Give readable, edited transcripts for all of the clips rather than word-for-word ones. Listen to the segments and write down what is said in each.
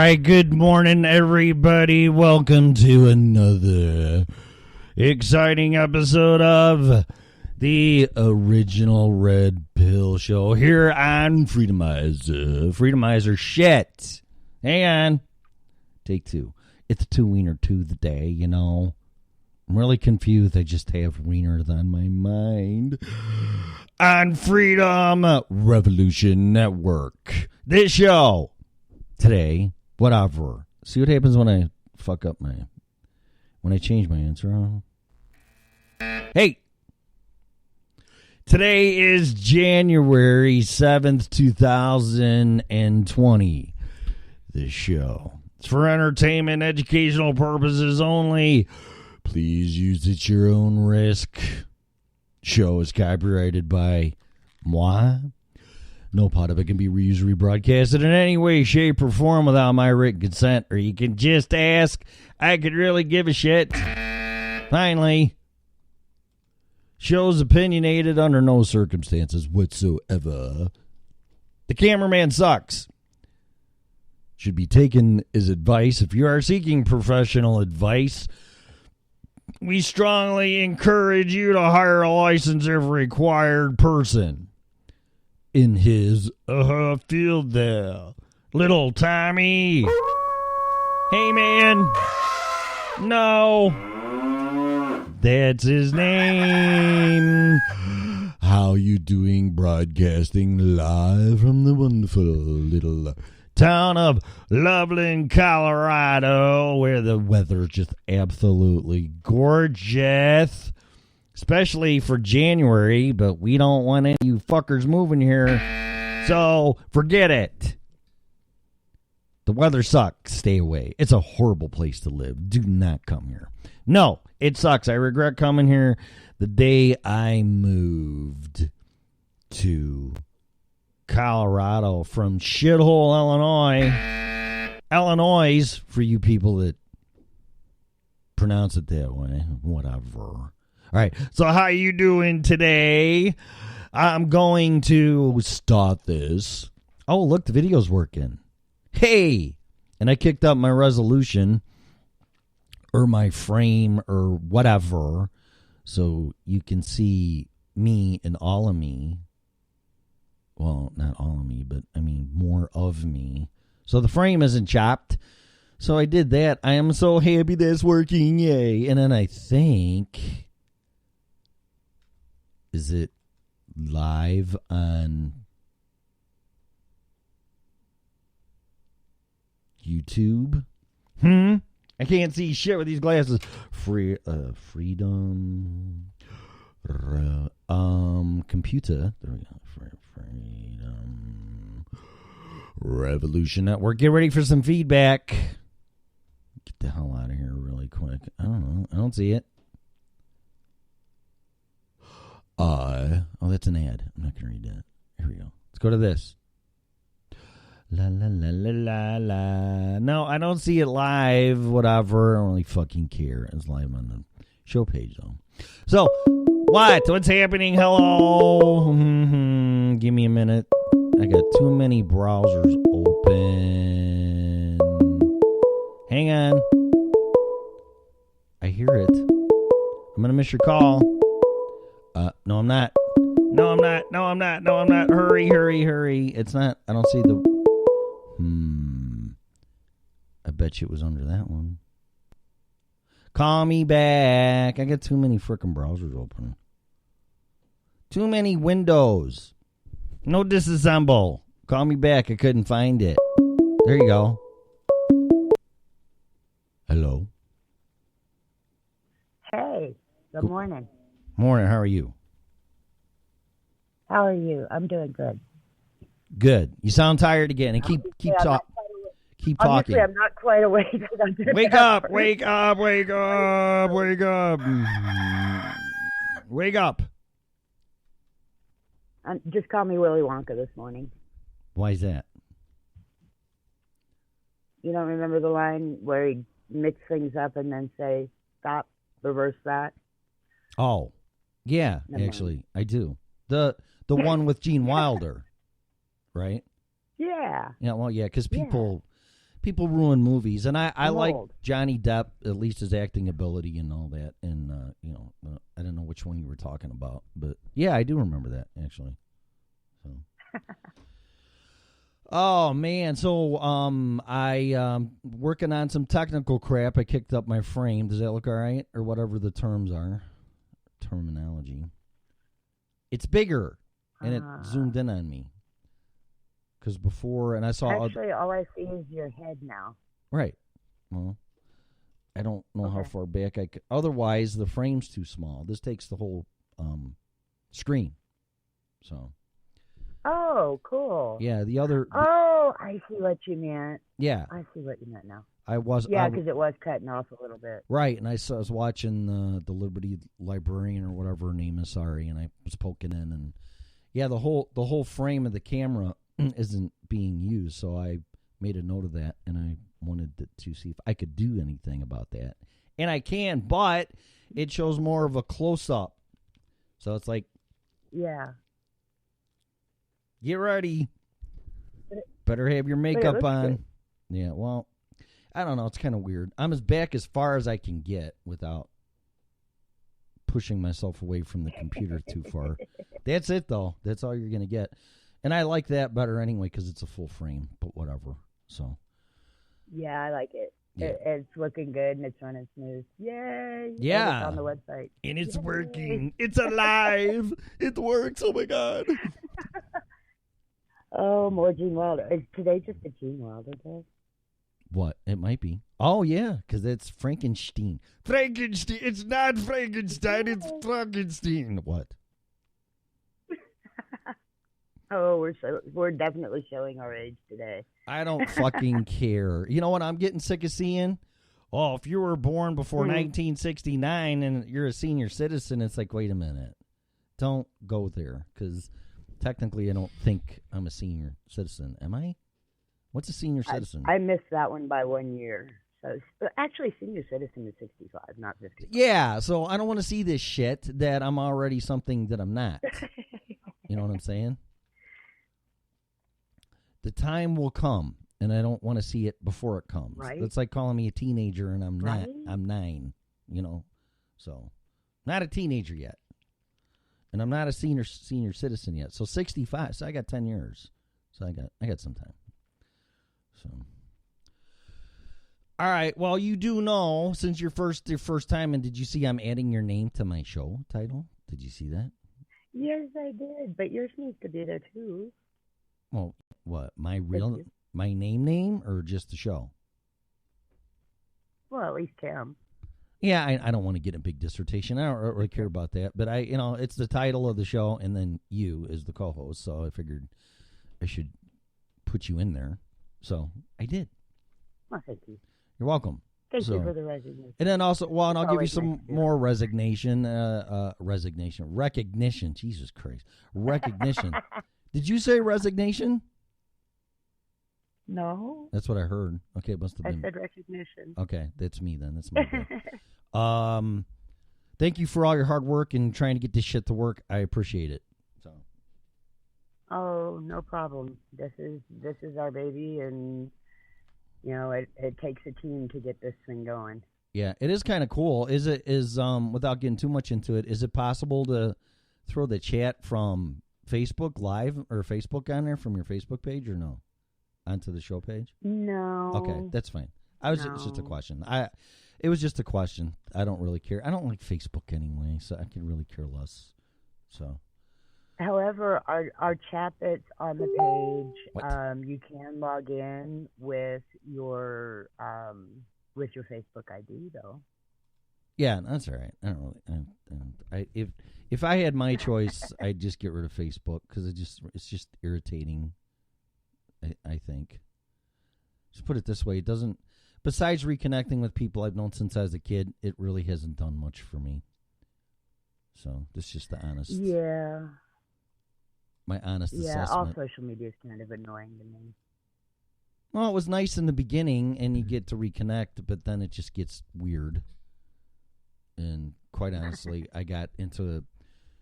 right, good morning, everybody. Welcome to another exciting episode of the Original Red Pill Show here on Freedomizer. Freedomizer shit. Hang on. Take two. It's two wiener to the day, you know. I'm really confused. I just have wieners on my mind. On Freedom Revolution Network. This show today, whatever. See what happens when I fuck up when I change my answer. Hey, today is January 7th, 2020. This show, it's for entertainment, educational purposes only. Please use it at your own risk. Show is copyrighted by moi. No part of it can be reused or rebroadcasted in any way, shape, or form without my written consent, or you can just ask. I could really give a shit. Finally, show's opinionated under no circumstances whatsoever. The cameraman sucks. Should be taken as advice. If you are seeking professional advice, we strongly encourage you to hire a licensed if required person in his field there. Little Tommy. Hey, man. No. That's his name. How you doing? Broadcasting live from the wonderful little town of Loveland, Colorado, where the weather's just absolutely gorgeous, especially for January, but we don't want any of you fuckers moving here, so forget it. The weather sucks. Stay away. It's a horrible place to live. Do not come here. No, it sucks. I regret coming here the day I moved to Colorado from shithole Illinois, for you people that pronounce it that way, whatever. All right, so how you doing today? I'm going to start this. Oh, look, the video's working. Hey, and I kicked up my resolution or my frame or whatever, so you can see me and all of me. Well, not all of me, but I mean more of me. So the frame isn't chopped. So I did that. I am so happy that's working. Yay. And then I think, is it live on YouTube? I can't see shit with these glasses. Freedom. Computer. There we go. Freedom Revolution Network. Get ready for some feedback. Get the hell out of here really quick. I don't know. I don't see it. Oh, that's an ad. I'm not going to read that. Here we go. Let's go to this. La la la la la la. No, I don't see it live. Whatever. I don't really fucking care. It's live on the show page though. So, what's happening? Hello. Give me a minute. I got too many browsers open. Hang on. I hear it. I'm going to miss your call. No, I'm not. No, I'm not. No, I'm not. No, I'm not. Hurry, hurry, hurry. It's not. I don't see the... I bet you it was under that one. Call me back. I got too many frickin' browsers open. Too many windows. No disassemble. Call me back. I couldn't find it. There you go. Hello. Hey. Good morning. Morning. How are you? How are you? I'm doing good. Good. You sound tired again. And keep talking. Honestly, I'm not quite awake. Wake up. Wake up. Wake up. Wake up. Wake up. Just call me Willy Wonka this morning. Why is that? You don't remember the line where he mix things up and then say, stop, reverse that? Oh, yeah, actually, I do. The one with Gene Wilder, right? Yeah. Yeah, well, yeah, because people people ruin movies, and I I'm like old. Johnny Depp, at least his acting ability and all that. And I don't know which one you were talking about, but yeah, I do remember that actually. So, oh man, so I working on some technical crap. I kicked up my frame. Does that look all right, or whatever the terms are, terminology? It's bigger, and it zoomed in on me. Because before, and I saw... Actually, all I see is your head now. Right. Well, I don't know how far back I could... Otherwise, the frame's too small. This takes the whole screen. So... Oh, cool. Yeah, the other... Oh, I see what you meant. Yeah. I see what you meant now. Yeah, because it was cutting off a little bit. Right, and I was watching the Liberty Librarian or whatever her name is, sorry, and I was poking in, and yeah, the whole frame of the camera isn't being used, so I made a note of that, and I wanted to see if I could do anything about that. And I can, but it shows more of a close-up. So it's like... Yeah. Get ready. Better have your makeup on. Good. Yeah, well, I don't know. It's kind of weird. I'm back as far as I can get without pushing myself away from the computer too far. That's it, though. That's all you're going to get. And I like that better anyway because it's a full frame, but whatever. So. Yeah, I like it. Yeah. It's looking good and it's running smooth. Yay! Yeah. It's on the website. And it's working. It's alive. It works. Oh, my God. Oh, more Gene Wilder. Is today just a Gene Wilder day? What? It might be. Oh, yeah, because it's Frankenstein. Frankenstein. It's not Frankenstein. It's Frankenstein. What? Oh, we're definitely showing our age today. I don't fucking care. You know what I'm getting sick of seeing? Oh, if you were born before 1969 and you're a senior citizen, it's like, wait a minute. Don't go there, because technically I don't think I'm a senior citizen. Am I? What's a senior citizen? I missed that one by 1 year. So actually, senior citizen is 65, not 50. Yeah, so I don't want to see this shit that I'm already something that I'm not. You know what I'm saying? The time will come, and I don't want to see it before it comes. Right. It's like calling me a teenager, and I'm Right. not. I'm 9, So, not a teenager yet. And I'm not a senior citizen yet. So 65. So I got 10 years. So I got some time. So, all right. Well, you do know, since your first time, and did you see I'm adding your name to my show title? Did you see that? Yes, I did. But yours needs to be there too. Well, what? My name, or just the show? Well, at least Cam. Yeah, I don't want to get a big dissertation. I don't really care about that. But it's the title of the show, and then you is the co-host. So I figured I should put you in there. So I did. Well, thank you. You're welcome. Thank you for the resignation. And then also, well, and I'll give you some nice more recognition. Jesus Christ. Recognition. Did you say resignation? No. That's what I heard. Okay, it must have been. I said recognition. Okay, that's me then. That's my bad. Thank you for all your hard work and trying to get this shit to work. I appreciate it. So. Oh, no problem. This is our baby, and it takes a team to get this thing going. Yeah, it is kind of cool. Is without getting too much into it, is it possible to throw the chat from Facebook Live or Facebook on there from your Facebook page, or no? Onto the show page? No. Okay, that's fine. It's just a question. It was just a question. I don't really care. I don't like Facebook anyway, so I can really care less. So. However, our chat that's on the page, What? you can log in with your Facebook ID though. Yeah, that's all right. I don't really. If I had my choice, I'd just get rid of Facebook because it's just irritating. I think. Just put it this way: it doesn't. Besides reconnecting with people I've known since I was a kid, it really hasn't done much for me. So that's just the honest. Yeah. My honest assessment. All social media is kind of annoying to me. Well, it was nice in the beginning, and you get to reconnect, but then it just gets weird. And quite honestly, I got into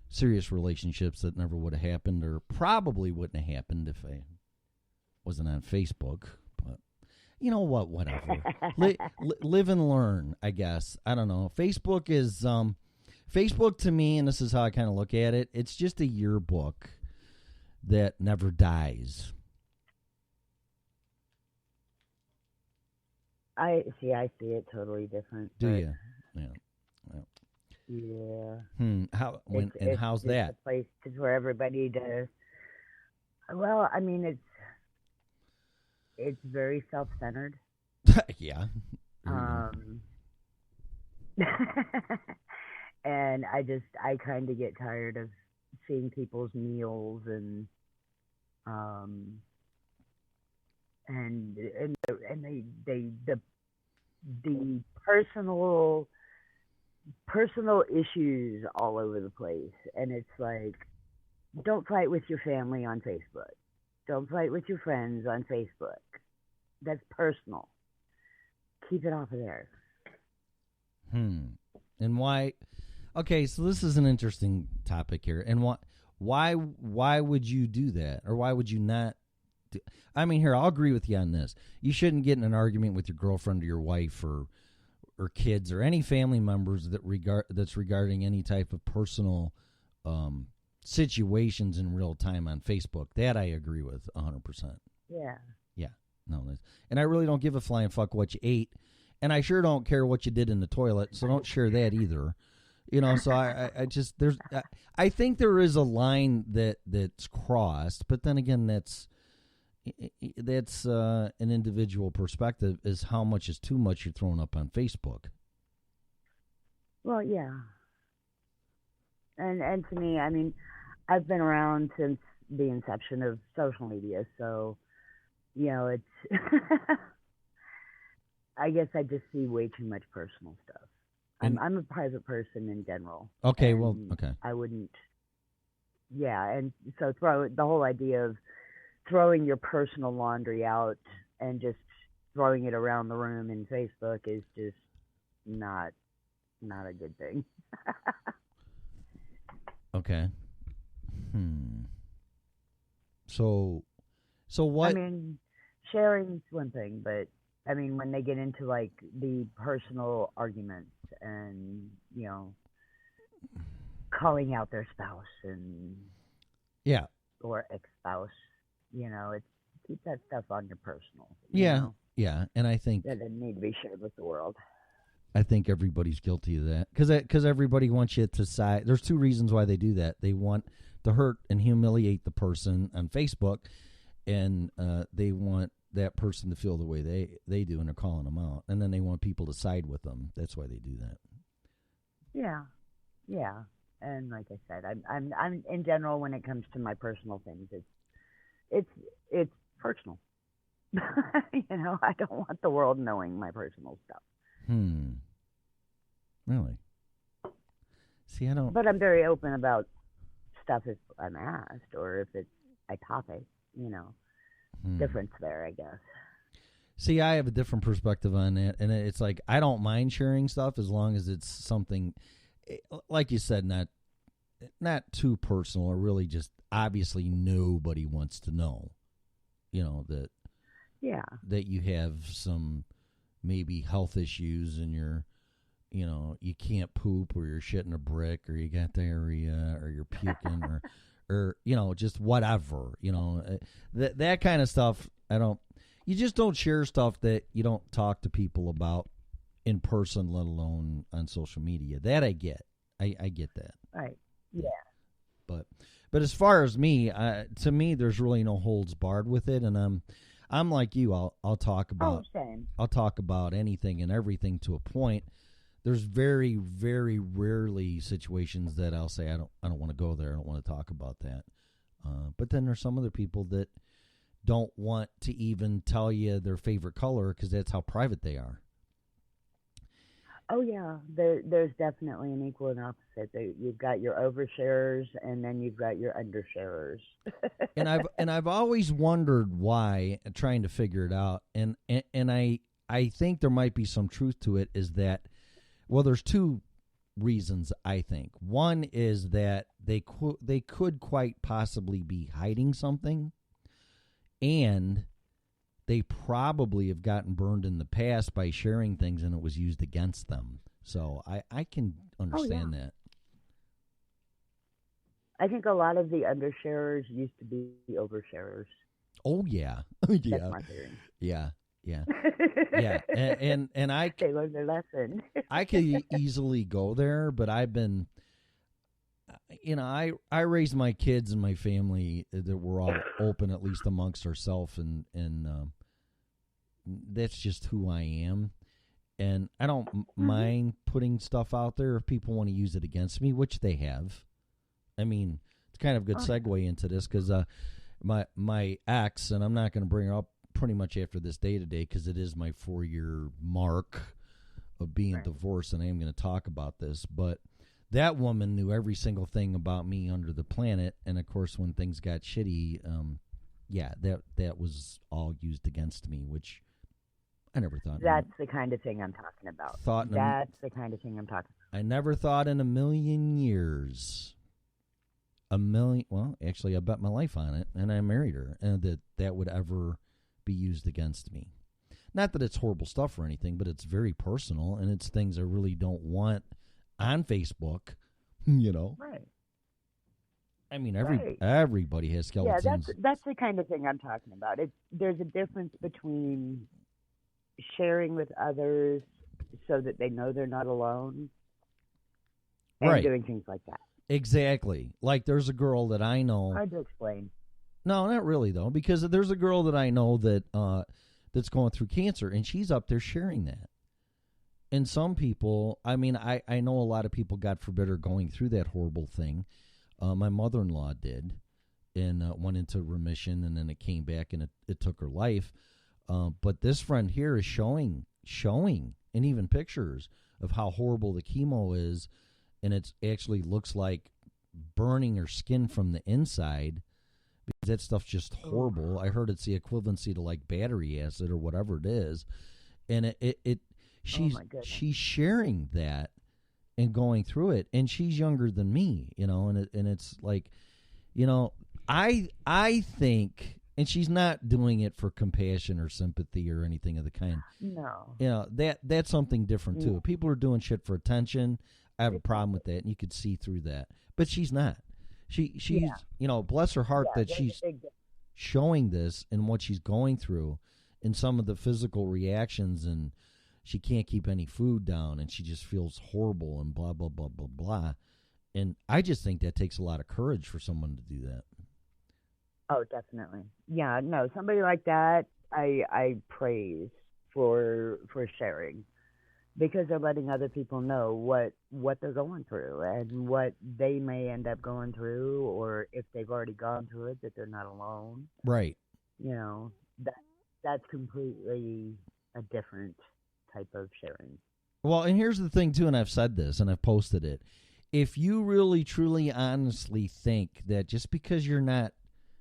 serious relationships that never would have happened, or probably wouldn't have happened if I wasn't on Facebook. But You know what? Whatever. Live and learn, I guess. I don't know. Facebook is Facebook to me, and this is how I kind of look at it. It's just a yearbook that never dies. I see it totally different. Do you? Yeah. Yeah. How's it's that? a place for everybody to. Well, I mean, it's very self-centered. Yeah. And I kind of get tired of seeing people's meals and the personal issues all over the place, and it's like, don't fight with your family on Facebook, don't fight with your friends on Facebook. That's personal. Keep it off of there. And why? Okay, so this is an interesting topic here. And why would you do that, or why would you not? I mean, here, I'll agree with you on this. You shouldn't get in an argument with your girlfriend or your wife or kids or any family members that's regarding any type of personal situations in real time on Facebook. That I agree with 100%. Yeah. Yeah. No. And I really don't give a flying fuck what you ate, and I sure don't care what you did in the toilet. So don't share that either. You know, so I think there is a line that's crossed, but then again, that's an individual perspective, is how much is too much you're throwing up on Facebook. Well, yeah. And to me, I mean, I've been around since the inception of social media, so, you know, it's, I guess I just see way too much personal stuff. I'm a private person in general. Okay, well, okay. I wouldn't, yeah, and so the whole idea of throwing your personal laundry out and just throwing it around the room in Facebook is just not a good thing. Okay. So what? I mean, sharing's one thing, but I mean, when they get into like the personal arguments and, you know, calling out their spouse and yeah, or ex-spouse, you know, it's keep that stuff on your personal. Yeah, know? Yeah, and I think that doesn't need to be shared with the world. I think everybody's guilty of that because everybody wants you to side. There's two reasons why they do that. They want to hurt and humiliate the person on Facebook, and they want that person to feel the way they do, and they're calling them out. And then they want people to side with them. That's why they do that. Yeah. And like I said, I'm in general, when it comes to my personal things, it's personal. You know, I don't want the world knowing my personal stuff. Really? See, I don't. But I'm very open about stuff if I'm asked, or if it's a topic, you know. Difference there, I guess. See, I have a different perspective on that, and it's like I don't mind sharing stuff as long as it's something, like you said, not too personal, or really just obviously nobody wants to know. You know that. Yeah. That you have some maybe health issues, and you can't poop, or you're shitting a brick, or you got diarrhea, or you're puking, or just whatever, that kind of stuff. You just don't share stuff that you don't talk to people about in person, let alone on social media. That I get. I get that. Right. Yeah. But as far as me, to me, there's really no holds barred with it, and I'm like you. I'll talk about. Oh, same. I'll talk about anything and everything to a point. There's very, very rarely situations that I'll say I don't want to go there. I don't want to talk about that. But then there's some other people that don't want to even tell you their favorite color because that's how private they are. Oh yeah, there's definitely an equal and opposite. You've got your oversharers, and then you've got your undersharers. and I've always wondered why, trying to figure it out. And I think there might be some truth to it. Is that, well, there's two reasons, I think. One is that they could quite possibly be hiding something, and they probably have gotten burned in the past by sharing things and it was used against them. So I can understand that. I think a lot of the undersharers used to be the oversharers. Oh, yeah. That's my theory. Yeah. Yeah. Yeah. And I... They learned their lesson. I could easily go there, but I've been... I raised my kids and my family that we're all open, at least amongst ourselves, and that's just who I am. And I don't mind putting stuff out there if people want to use it against me, which they have. I mean, it's kind of a good segue into this because my ex, and I'm not going to bring her up pretty much after this day today because it is my 4-year mark of being divorced, and I am going to talk about this, but that woman knew every single thing about me under the planet, and of course, when things got shitty, that was all used against me, which I never thought. That's the kind of thing I'm talking about. That's the kind of thing I'm talking about. I never thought in a million years, well, actually, I bet my life on it, and I married her, and that would ever be used against me. Not that it's horrible stuff or anything, but it's very personal, and it's things I really don't want on Facebook, Right. I mean, everybody has skeletons. Yeah, that's the kind of thing I'm talking about. There's a difference between sharing with others so that they know they're not alone and doing things like that. Exactly. Like there's a girl that I know. Hard to explain. No, not really though, because there's a girl that I know that that's going through cancer, and she's up there sharing that. And some people, I mean, I know a lot of people, God forbid, are going through that horrible thing. My mother-in-law did, and went into remission, and then it came back, and it took her life. But this friend here is showing, and even pictures of how horrible the chemo is, and it actually looks like burning her skin from the inside, because that stuff's just horrible. I heard it's the equivalency to like battery acid or whatever it is, and she's sharing that and going through it, and she's younger than me, and it's like, I think, and she's not doing it for compassion or sympathy or anything of the kind. No. That's something different too. People are doing shit for attention. I have a problem with that, and you could see through that. But she's not. She's bless her heart that she's showing this and what she's going through and some of the physical reactions, and she can't keep any food down, and she just feels horrible and blah, blah, blah, blah, blah. And I just think that takes a lot of courage for someone to do that. Oh, definitely. Yeah, no, somebody like that, I praise for sharing, because they're letting other people know what they're going through and what they may end up going through, or if they've already gone through it, that they're not alone. Right. That's completely a different type of sharing. Well, and here's the thing too, and I've said this and I've posted it. If you really, truly, honestly think that just because you're not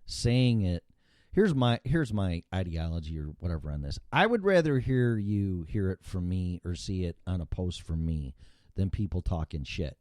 saying it, here's my ideology or whatever on this. I would rather hear it from me or see it on a post from me than people talking shit.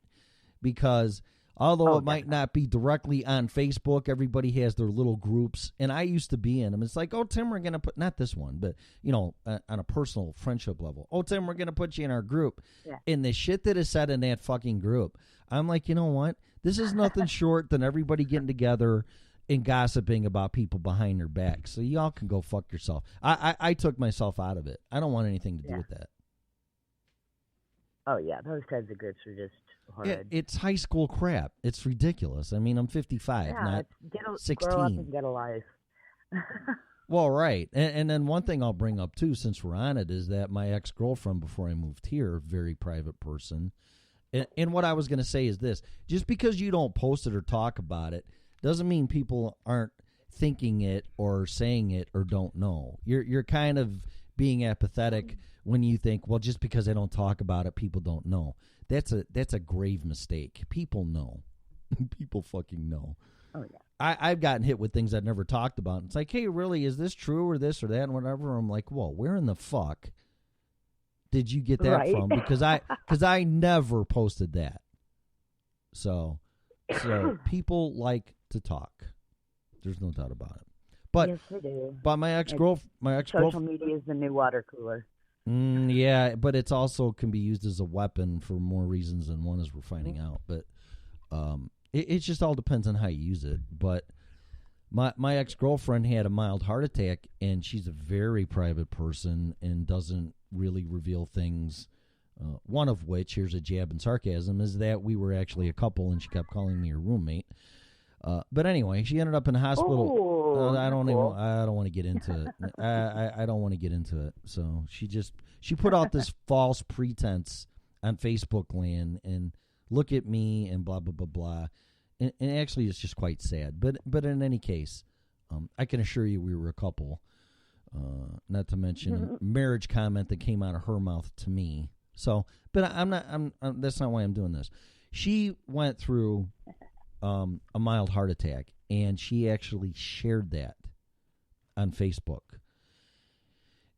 Because although it might not be directly on Facebook, everybody has their little groups, and I used to be in them. It's like, oh, Tim, we're going to put, not this one, but, on a personal friendship level. Oh, Tim, we're going to put you in our group. Yeah. And the shit that is said in that fucking group, I'm like, you know what? This is nothing short than everybody getting together and gossiping about people behind their back. So y'all can go fuck yourself. I took myself out of it. I don't want anything to do with that. Oh, yeah. Those kinds of groups are just horrid. It's high school crap. It's ridiculous. I mean, I'm 55, not 16. Grow up and get a life. Well, right. And then one thing I'll bring up, too, since we're on it, is that my ex-girlfriend, before I moved here, very private person. And what I was going to say is this. Just because you don't post it or talk about it doesn't mean people aren't thinking it or saying it or don't know. You're kind of being apathetic when you think, well, just because I don't talk about it, people don't know. That's a grave mistake. People know. People fucking know. Oh, yeah. I've gotten hit with things I've never talked about. It's like, hey, really, is this true or this or that and whatever? I'm like, whoa, where in the fuck did you get that from? Because I never posted that. So people like to talk. There's no doubt about it. But yes, they do. But my ex-girlfriend, Social media is the new water cooler. Yeah, but it's also can be used as a weapon for more reasons than one, as we're finding out. But it just all depends on how you use it. But my ex-girlfriend had a mild heart attack, and she's a very private person and doesn't really reveal things. One of which, here's a jab and sarcasm, is that we were actually a couple, and she kept calling me her roommate. But anyway, she ended up in the hospital. Ooh, I don't cool. I don't want to get into it. I don't want to get into it. So she put out this false pretense on Facebook land and look at me and blah blah blah blah. And actually, it's just quite sad. But in any case, I can assure you we were a couple. Not to mention a marriage comment that came out of her mouth to me. So, but I'm not. That's not why I'm doing this. She went through a mild heart attack, and she actually shared that on Facebook.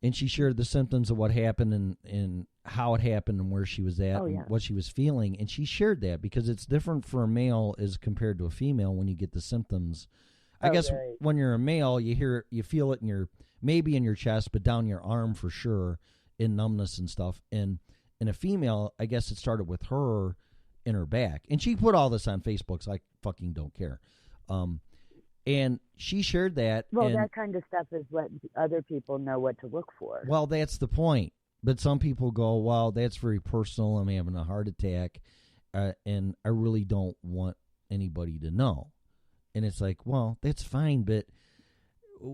And she shared the symptoms of what happened and how it happened and where she was at and what she was feeling. And she shared that because it's different for a male as compared to a female when you get the symptoms. I guess when you're a male, you feel it maybe in your chest, but down your arm for sure, in numbness and stuff. And in a female, I guess it started with her in her back. And she put all this on Facebook, so I fucking don't care. And she shared that. Well, that kind of stuff is letting other people know what to look for. Well, that's the point. But some people go, well, that's very personal. I'm having a heart attack, and I really don't want anybody to know. And it's like, well, that's fine. But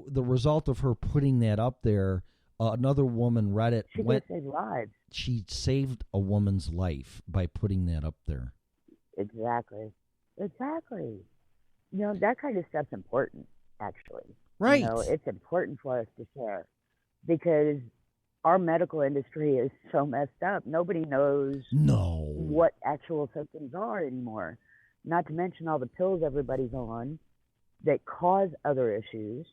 the result of her putting that up there, another woman read it. She did save lives. She saved a woman's life by putting that up there. Exactly. You know, that kind of stuff's important, actually. Right. You know, it's important for us to share because our medical industry is so messed up. Nobody knows what actual symptoms are anymore. Not to mention all the pills everybody's on that cause other issues,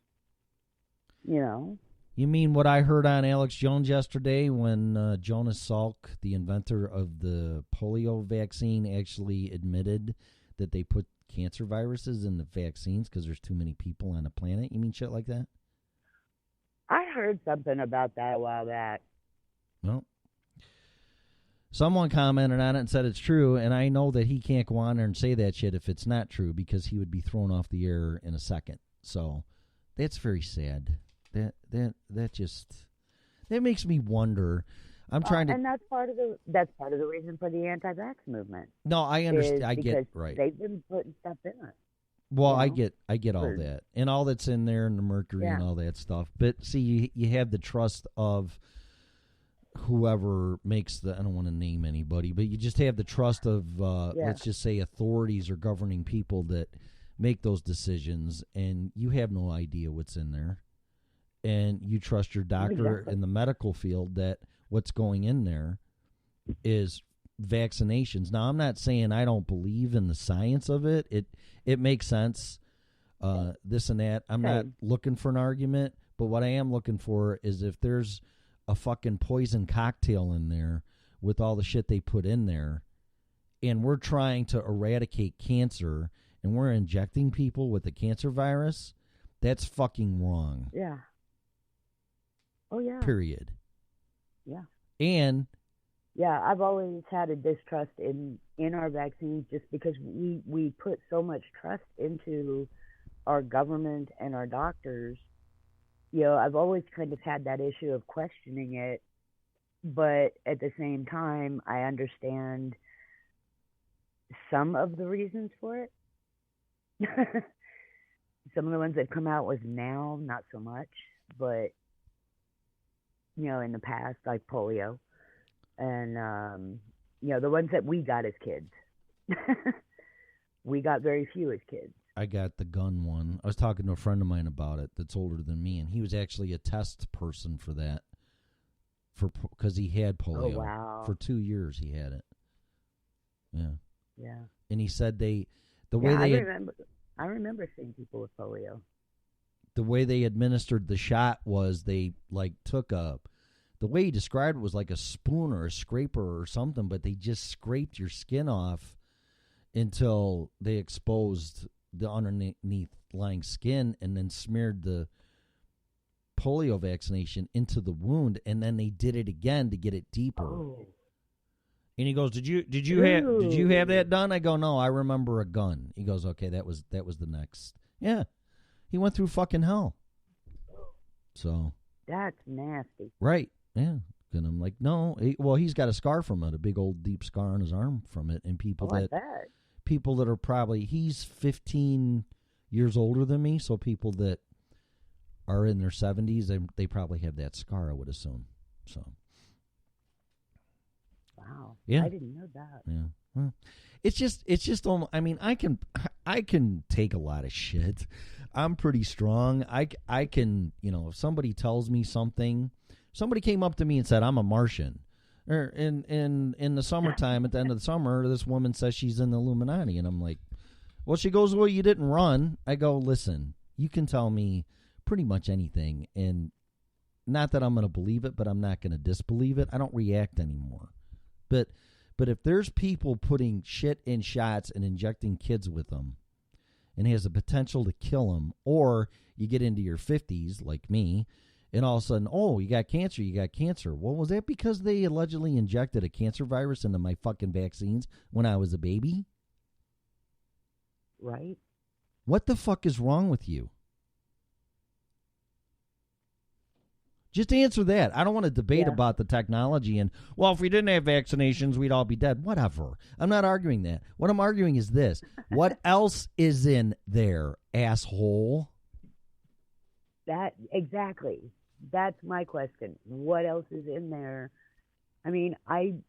you know. You mean what I heard on Alex Jones yesterday when Jonas Salk, the inventor of the polio vaccine, actually admitted that they put cancer viruses in the vaccines because there's too many people on the planet? You mean shit like that? I heard something about that a while back. Well, someone commented on it and said it's true, and I know that he can't go on there and say that shit if it's not true because he would be thrown off the air in a second. So that's very sad. That makes me wonder. I'm trying to, and that's part of the reason for the anti-vax movement. No, I understand. I get right. They've been putting stuff in it. Well, I get all that and all that's in there and the mercury and all that stuff. But see, you have the trust of whoever makes I don't want to name anybody, but you just have the trust of let's just say authorities or governing people that make those decisions, and you have no idea what's in there, and you trust your doctor in the medical field that what's going in there is vaccinations. Now, I'm not saying I don't believe in the science of it. It makes sense, this and that. I'm not looking for an argument, but what I am looking for is if there's a fucking poison cocktail in there with all the shit they put in there, and we're trying to eradicate cancer, and we're injecting people with the cancer virus, that's fucking wrong. Yeah. Oh, yeah. Period. Yeah. And yeah, I've always had a distrust in our vaccines just because we put so much trust into our government and our doctors. You know, I've always kind of had that issue of questioning it, but at the same time, I understand some of the reasons for it. Some of the ones that come out was now, not so much, but, you know, in the past, like polio. And, you know, the ones that we got as kids. We got very few as kids. I got the gun one. I was talking to a friend of mine about it that's older than me, and he was actually a test person for that, because he had polio. Oh, wow. For 2 years he had it. Yeah. Yeah. And he said I remember seeing people with polio. The way they administered the shot was they took the way he described it was like a spoon or a scraper or something, but they just scraped your skin off until they exposed the underneath lying skin and then smeared the polio vaccination into the wound, and then they did it again to get it deeper. Oh. And he goes, did you have that done? I go, no, I remember a gun. He goes, okay, that was the next. Yeah, he went through fucking hell. So that's nasty. Right. Yeah. And I'm like, no. He's got a scar from it, a big old deep scar on his arm from it. And people that are probably, he's 15 years older than me, so people that are in their 70s, they probably have that scar, I would assume. So. Wow. Yeah. I didn't know that. Yeah. Well, it's just. I mean, I can take a lot of shit. I'm pretty strong. I can, if somebody tells me something, somebody came up to me and said I'm a Martian, or in the summertime at the end of the summer, this woman says she's in the Illuminati, and I'm like, well, she goes, well, you didn't run. I go, listen, you can tell me pretty much anything, and not that I'm going to believe it, but I'm not going to disbelieve it. I don't react anymore. But if there's people putting shit in shots and injecting kids with them and has the potential to kill them, or you get into your 50s like me and all of a sudden, oh, you got cancer. Well, was that because they allegedly injected a cancer virus into my fucking vaccines when I was a baby? Right. What the fuck is wrong with you? Just answer that. I don't want to debate about the technology and, well, if we didn't have vaccinations, we'd all be dead. Whatever. I'm not arguing that. What I'm arguing is this. What else is in there, asshole? Exactly. That's my question. What else is in there? I mean, I've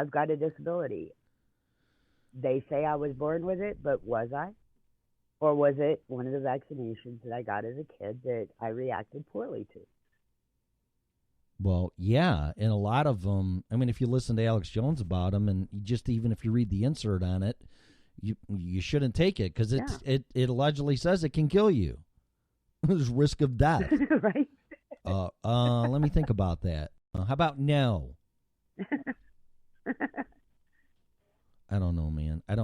got a disability. They say I was born with it, but was I? Or was it one of the vaccinations that I got as a kid that I reacted poorly to? Well, yeah, and a lot of them, I mean, if you listen to Alex Jones about them, and just even if you read the insert on it, you shouldn't take it because it allegedly says it can kill you. There's risk of death. Right? Let me think about that. How about no? I don't know, man. I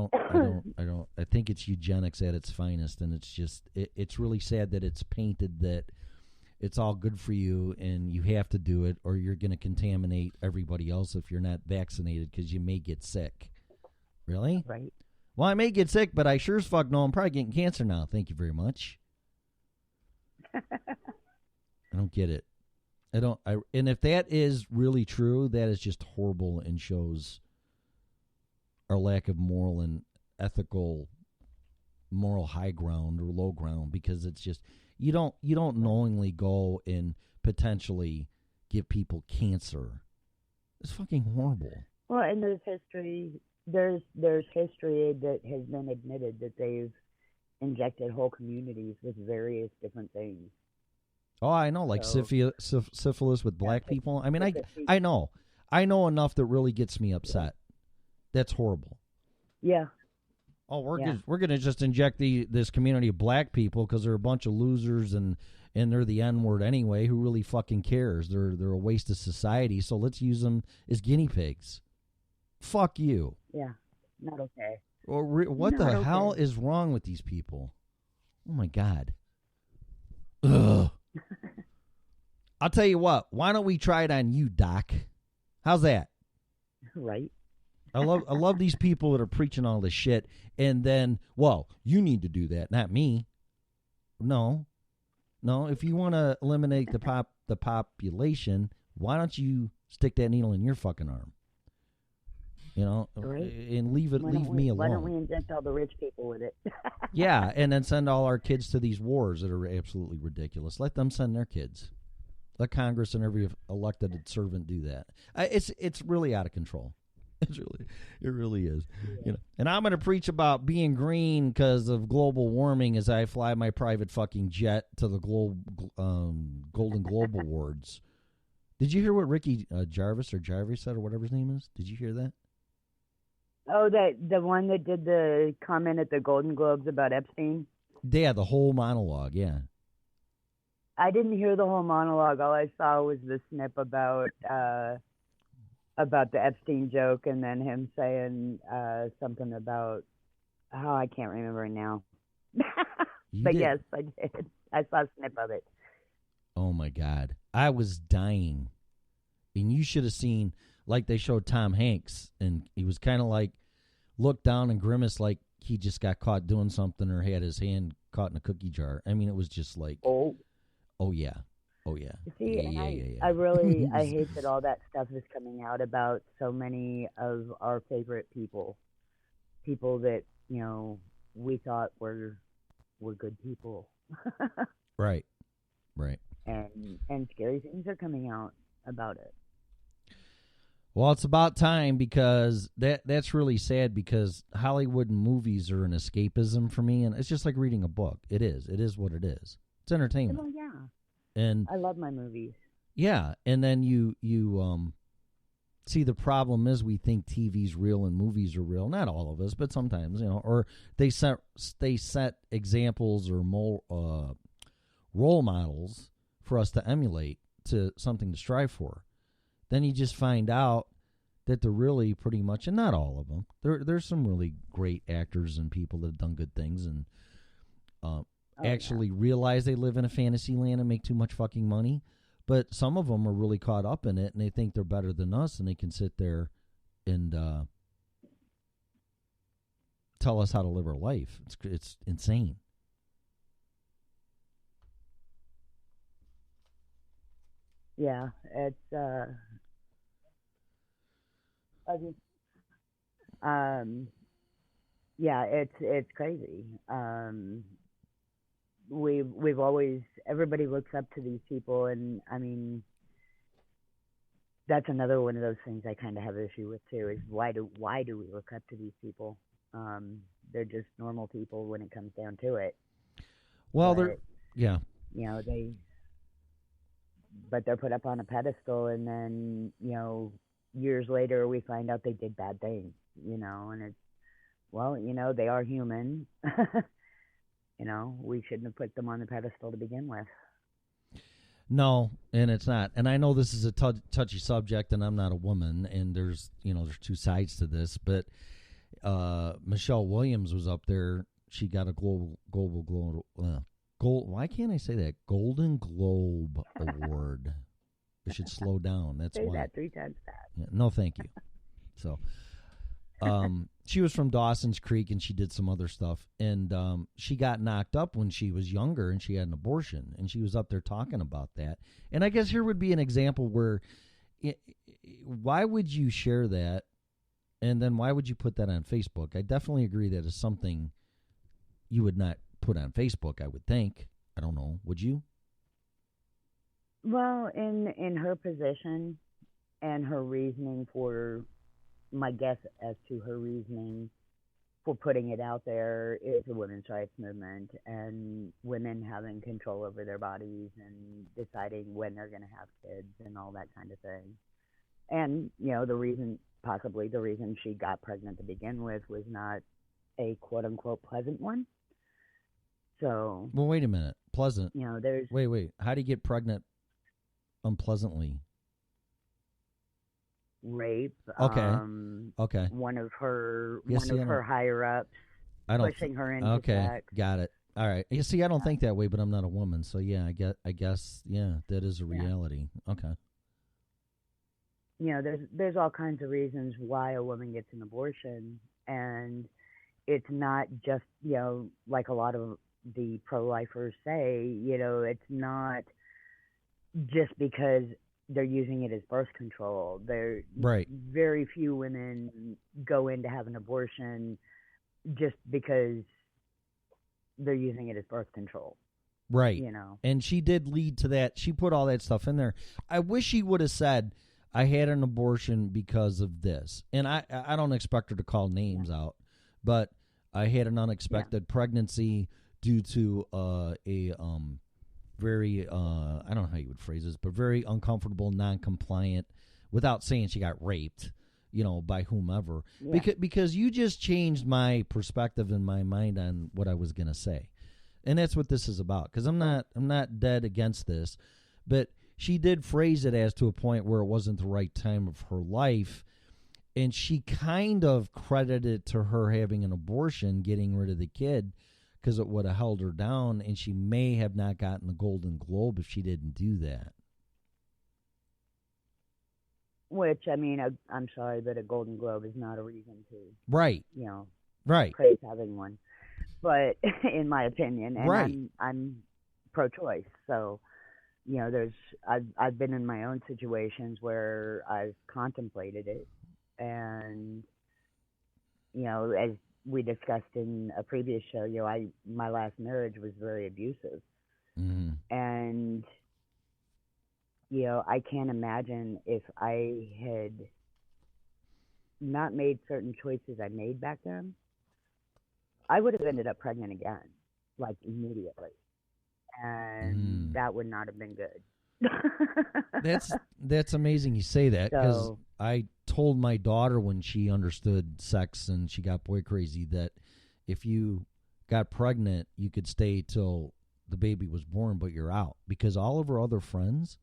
think it's eugenics at its finest, and it's just it's really sad that it's painted that it's all good for you and you have to do it or you're going to contaminate everybody else if you're not vaccinated because you may get sick. Really? Right. Well, I may get sick, but I sure as fuck know I'm probably getting cancer now. Thank you very much. I don't get it. And if that is really true, that is just horrible and shows our lack of moral and ethical moral high ground or low ground, because it's just you don't knowingly go and potentially give people cancer. It's fucking horrible. Well, and there's history that has been admitted that they've injected whole communities with various different things. Oh, I know, like syphilis with black people. I mean, I know enough that really gets me upset. That's horrible. Yeah. Oh, we're gonna just inject this community of black people because they're a bunch of losers and they're the N-word anyway. Who really fucking cares? They're a waste of society. So let's use them as guinea pigs. Fuck you. Yeah, not okay. Or what the hell is wrong with these people? Oh my God. Ugh. I'll tell you what. Why don't we try it on you, Doc? How's that? Right. I love these people that are preaching all this shit, and then, well, you need to do that, not me. No. If you want to eliminate the population, why don't you stick that needle in your fucking arm? Right. And leave me alone. Why don't we inject all the rich people with it? Yeah, and then send all our kids to these wars that are absolutely ridiculous. Let them send their kids. Let Congress and every elected servant do that. It's really out of control. It really is. And I'm going to preach about being green because of global warming as I fly my private fucking jet to the Golden Globe Awards. Did you hear what Ricky Jarvis said, or whatever his name is? Did you hear that? Oh, the one that did the comment at the Golden Globes about Epstein? Yeah, the whole monologue, yeah. I didn't hear the whole monologue. All I saw was the snip about the Epstein joke, and then him saying something about Oh, I can't remember it now. You But did? yes, I did. I saw a snip of it. Oh my God. I was dying. And you should have seen, like they showed Tom Hanks, and he was kind of like looked down and grimaced like he just got caught doing something or had his hand caught in a cookie jar. I mean, it was just like, Oh, oh yeah. Oh yeah. see, Yeah, and yeah, yeah, I yeah. really He I was- hate that all that stuff is coming out about so many of our favorite people, people that we thought were good people, right. Right. and scary things are coming out about it. Well, it's about time because that's really sad because Hollywood and movies are an escapism for me, and it's just like reading a book. It is. It is what it is. It's entertainment. Well, yeah, And I love my movies. yeah, and then you see the problem is we think TV's real and movies are real. Not all of us, but sometimes, or they set examples or role models for us to emulate, to something to strive for. Then you just find out that they're really pretty much, and not all of them. There's some really great actors and people that have done good things and actually realize they live in a fantasy land and make too much fucking money. But some of them are really caught up in it and they think they're better than us, and they can sit there and tell us how to live our life. It's insane. Yeah, it's I mean, yeah, it's crazy. We've always, everybody looks up to these people, and I mean, that's another one of those things I kind of have issue with too. Is why do we look up to these people? They're just normal people when it comes down to it. Well, But yeah. but they're put up on a pedestal, and then years later we find out they did bad things. And it's, well, they are human. We shouldn't have put them on the pedestal to begin with. No, and it's not. And I know this is a touchy subject, and I'm not a woman, and there's two sides to this. But Michelle Williams was up there. She got a gold. Why can't I say that? Golden Globe Award. I should slow down. That's Say why. that 3 times fast. Yeah, no, thank you. So, she was from Dawson's Creek, and she did some other stuff. And she got knocked up when she was younger, and she had an abortion. And she was up there talking about that. And I guess here would be an example where, why would you share that? And then why would you put that on Facebook? I definitely agree that is something you would not put on Facebook, I would think. I don't know. Would you? Well, in her position and her reasoning for, my guess as to her reasoning for putting it out there is the women's rights movement and women having control over their bodies and deciding when they're going to have kids and all that kind of thing. And, possibly the reason she got pregnant to begin with was not a quote unquote pleasant one. So, Well, wait a minute. Pleasant. there's Wait. How do you get pregnant unpleasantly? rape. Okay. Okay. One of her Yeah, see, I don't- higher ups I don't. pushing her into Okay. sex. Got it. All right. You see, I don't think that way, but I'm not a woman, so yeah, I guess, yeah, that is a reality. Okay. There's all kinds of reasons why a woman gets an abortion, and it's not just like a lot of the pro-lifers say. It's not just because they're using it as birth control. Right. Very few women go in to have an abortion just because they're using it as birth control. Right. And she did lead to that. She put all that stuff in there. I wish she would have said, I had an abortion because of this. And I don't expect her to call names out, but I had an unexpected pregnancy due to a very I don't know how you would phrase this, but very uncomfortable, non-compliant, without saying she got raped, by whomever. Yeah. Because you just changed my perspective in my mind on what I was going to say. And that's what this is about, because I'm not dead against this, but she did phrase it as to a point where it wasn't the right time of her life, And she kind of credited it to her having an abortion, getting rid of the kid, because it would have held her down, and she may have not gotten the Golden Globe if she didn't do that. Which, I mean, I'm sorry, but a Golden Globe is not a reason to, Right. Right. praise having one. But in my opinion, and Right. I'm pro-choice, so I've been in my own situations where I've contemplated it, and as we discussed in a previous show, my last marriage was very abusive, and I can't imagine if I had not made certain choices I made back then, I would have ended up pregnant again, like immediately. And that would not have been good. That's amazing you say that, because So, I told my daughter when she understood sex and she got boy crazy that if you got pregnant, you could stay till the baby was born, but you're out, because all of her other friends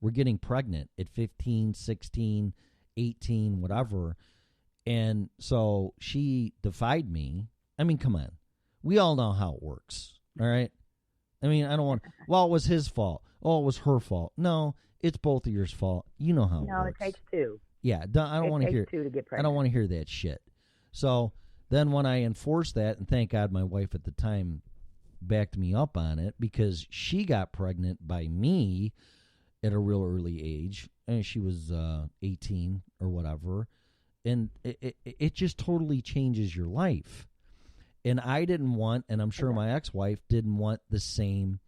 were getting pregnant at 15, 16, 18, whatever. And so she defied me. I mean, come on. We all know how it works, all right? I mean, I don't want, well, it was his fault. Oh, it was her fault. No, it's both of yours fault. You know how it no, works. it takes two. Yeah, I don't want to hear It takes two to get I pregnant. don't want to hear that shit. So then when I enforced that, and thank God my wife at the time backed me up on it, because she got pregnant by me at a real early age, and she was 18 or whatever, and it just totally changes your life. And I didn't want, and I'm sure my ex-wife didn't want, the same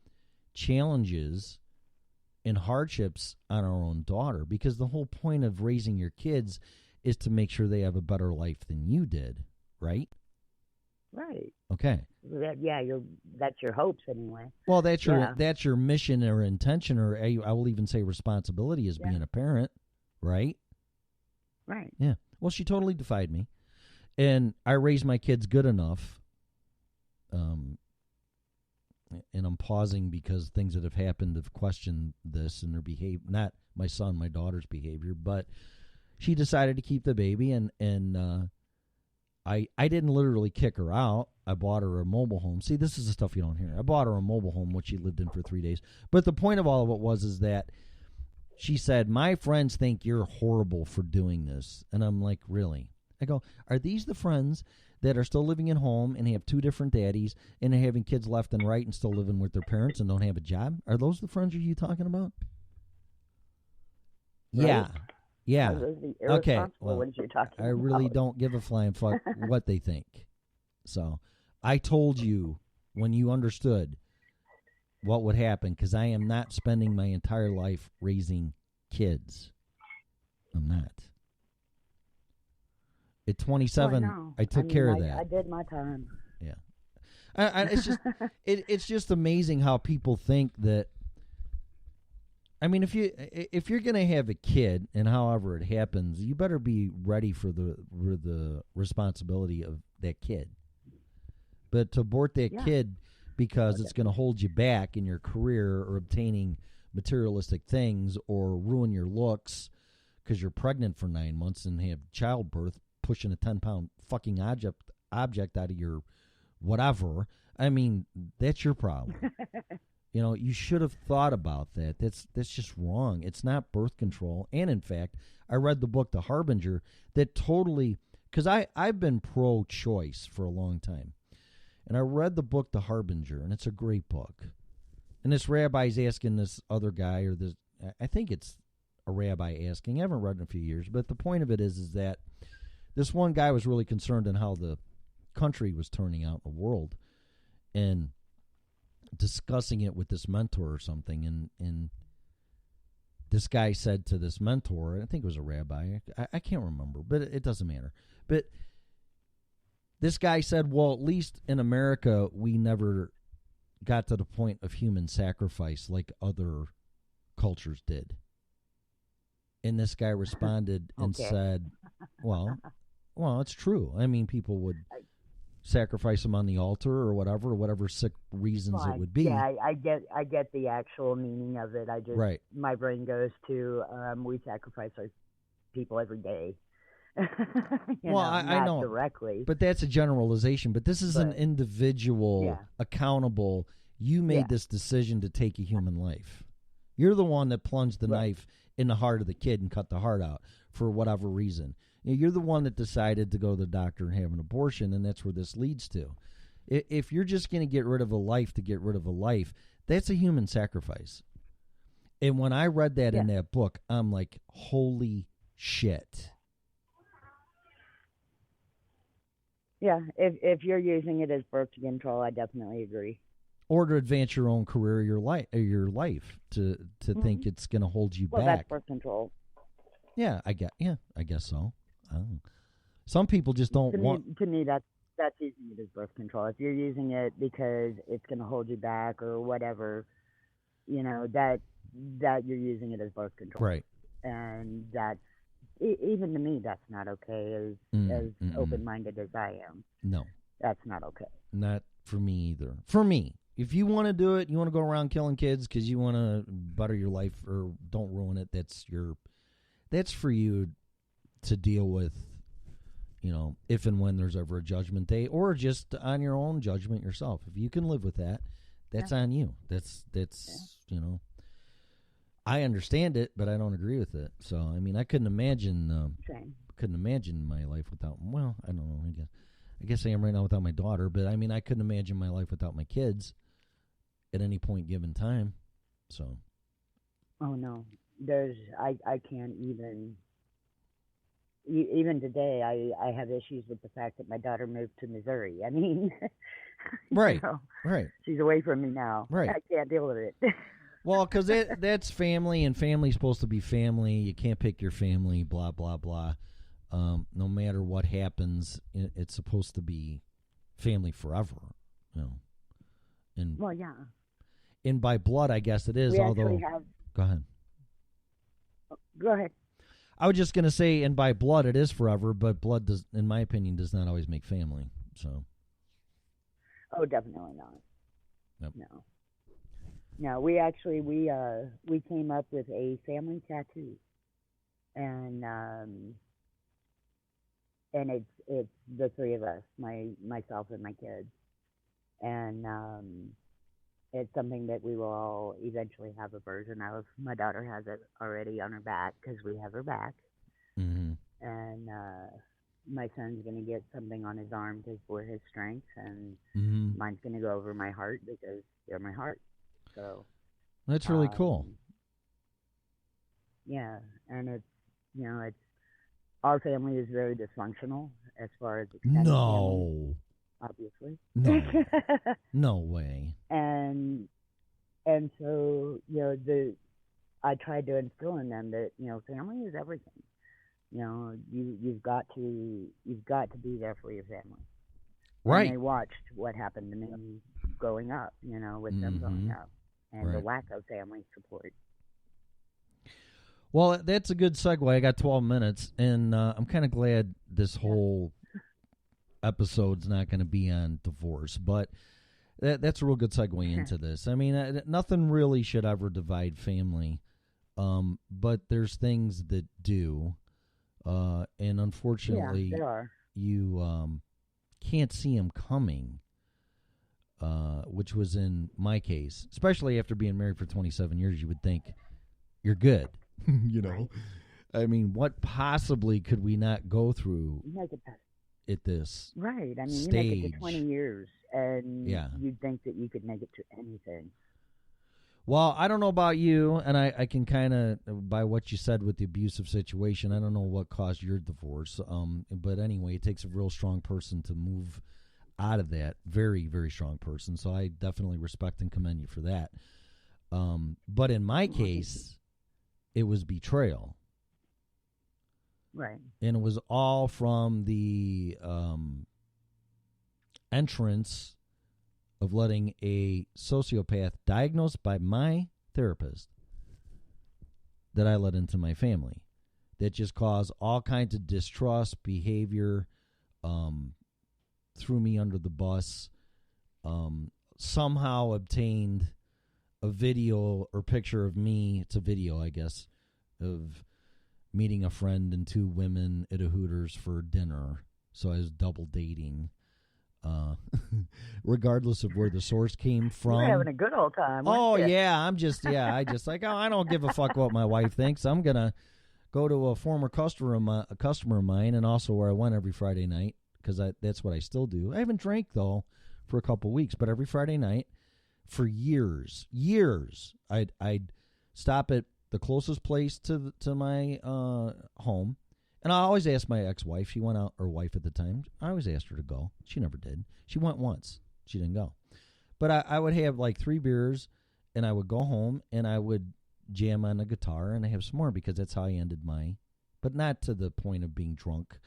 challenges and hardships on our own daughter, because the whole point of raising your kids is to make sure they have a better life than you did, right? Right. Okay. That's your hopes anyway. Well, that's your mission or intention, or I will even say responsibility as being a parent, right? Right. Yeah. Well, she totally defied me, and I raised my kids good enough. And I'm pausing because things that have happened have questioned this and their behavior. Not my son, my daughter's behavior, but she decided to keep the baby, and I didn't literally kick her out. I bought her a mobile home. See, this is the stuff you don't hear. I bought her a mobile home, which she lived in for 3 days. But the point of all of it is that she said, "My friends think you're horrible for doing this," and I'm like, "Really?" I go, "Are these the friends that are still living at home and have two different daddies and are having kids left and right and still living with their parents and don't have a job? Are those the friends are you talking about?" Right. Yeah. Yeah. Those are the Okay. irresponsible Well, ones you're talking I really about. don't give a flying fuck what they think. So I told you when you understood what would happen, because I am not spending my entire life raising kids. I'm not. At 27, no. I took care of that. I did my time. Yeah. It's just it's just amazing how people think that. I mean, if you're going to have a kid, and however it happens, you better be ready for the responsibility of that kid. But to abort that kid because it's going to hold you back in your career or obtaining materialistic things, or ruin your looks because you're pregnant for 9 months and have childbirth, pushing a 10-pound fucking object out of your whatever. I mean, that's your problem. You should have thought about that. That's just wrong. It's not birth control. And in fact, I read the book The Harbinger that totally, because I've been pro-choice for a long time. And I read the book The Harbinger, and it's a great book. And this rabbi's asking this other guy, or this, I think it's a rabbi asking. I haven't read it in a few years, but the point of it is that this one guy was really concerned in how the country was turning out in the world, and discussing it with this mentor or something, and this guy said to this mentor, I think it was a rabbi, I can't remember, but it doesn't matter. But this guy said, well, at least in America, we never got to the point of human sacrifice like other cultures did. And this guy responded and said, well, it's true. I mean, people would sacrifice them on the altar or whatever sick reasons it would be. Yeah, I get the actual meaning of it. My brain goes to we sacrifice our people every day, Well, I not know, directly. but that's a generalization. But this is an But, individual, yeah. accountable. You made Yeah. this decision to take a human life. You're the one that plunged the Right. knife in the heart of the kid and cut the heart out for whatever reason. You're the one that decided to go to the doctor and have an abortion, and that's where this leads to. If you're just going to get rid of a life to get rid of a life, that's a human sacrifice. And when I read that in that book, I'm like, holy shit. Yeah, if you're using it as birth control, I definitely agree. Or to advance your own career, your life, to think it's going to hold you Well, back. that's birth control. Yeah, I guess so. Some people just don't want. To me, that's using it as birth control. If you're using it because it's going to hold you back or whatever, that you're using it as birth control. Right. And that's even to me, that's not okay. As open-minded as I am, no, that's not okay. Not for me either. For me, if you want to do it, you want to go around killing kids because you want to better your life or don't ruin it. That's for you to deal with. If and when there's ever a judgment day, or just on your own judgment yourself. If you can live with that, that's on you. That's I understand it, but I don't agree with it. So I mean, I couldn't imagine my life without. Well, I don't know. I guess I am right now without my daughter, but I mean, I couldn't imagine my life without my kids at any point given time. So. Oh no, I can't even. Even today, I have issues with the fact that my daughter moved to Missouri. I mean, right, right. She's away from me now. Right. I can't deal with it. Well, because that's family, and family's supposed to be family. You can't pick your family, blah, blah, blah. No matter what happens, it's supposed to be family forever. And, well, yeah. And by blood, I guess it is, we although... Go ahead. Go ahead. I was just going to say, and by blood, it is forever, but blood, does, in my opinion, does not always make family. So. Oh, definitely not. Yep. No, we actually we came up with a family tattoo, and it's the three of us, myself and my kids, and it's something that we will all eventually have a version of. My daughter has it already on her back because we have her back, and my son's gonna get something on his arm because we're his strengths, and mine's gonna go over my heart because they're my heart. So that's really cool. Yeah, and it's our family is very dysfunctional as far as extended family, obviously. No, no way. And so I tried to instill in them that family is everything. You've got to be there for your family. Right. And they watched what happened to me growing up, with them growing up, and the lack of family support. Well, that's a good segue. I got 12 minutes, and I'm kind of glad this whole episode's not going to be on divorce, but that's a real good segue into this. I mean, nothing really should ever divide family, but there's things that do, and unfortunately, there are. You can't see them coming, which was in my case, especially after being married for 27 years. You would think you're good. Right. I mean, what possibly could we not go through at this right? I mean, stage? You make it to 20 years, and Yeah. you'd think that you could make it to anything. Well, I don't know about you, and I can kind of, by what you said with the abusive situation, I don't know what caused your divorce. But anyway, it takes a real strong person to move out of that. Very, very strong person. So I definitely respect and commend you for that. But in my case, it was betrayal. Right. And it was all from the entrance of letting a sociopath diagnosed by my therapist that I let into my family. That just caused all kinds of distrust, behavior, threw me under the bus, somehow obtained a video or picture of me, it's a video, I guess, of meeting a friend and two women at a Hooters for dinner. So I was double dating. Regardless of where the source came from. You're having a good old time. Oh, weren't you? yeah. I just like, I don't give a fuck what my wife thinks. I'm going to go to a former customer of mine, and also where I went every Friday night, because that's what I still do. I haven't drank, though, for a couple weeks, but every Friday night for years, I'd stop at the closest place to my home. And I always asked my ex-wife. She went out, or wife at the time. I always asked her to go. She never did. She went once. She didn't go. But I would have like 3 beers, and I would go home, and I would jam on the guitar, and I have some more, because that's how I ended my, but not to the point of being drunk.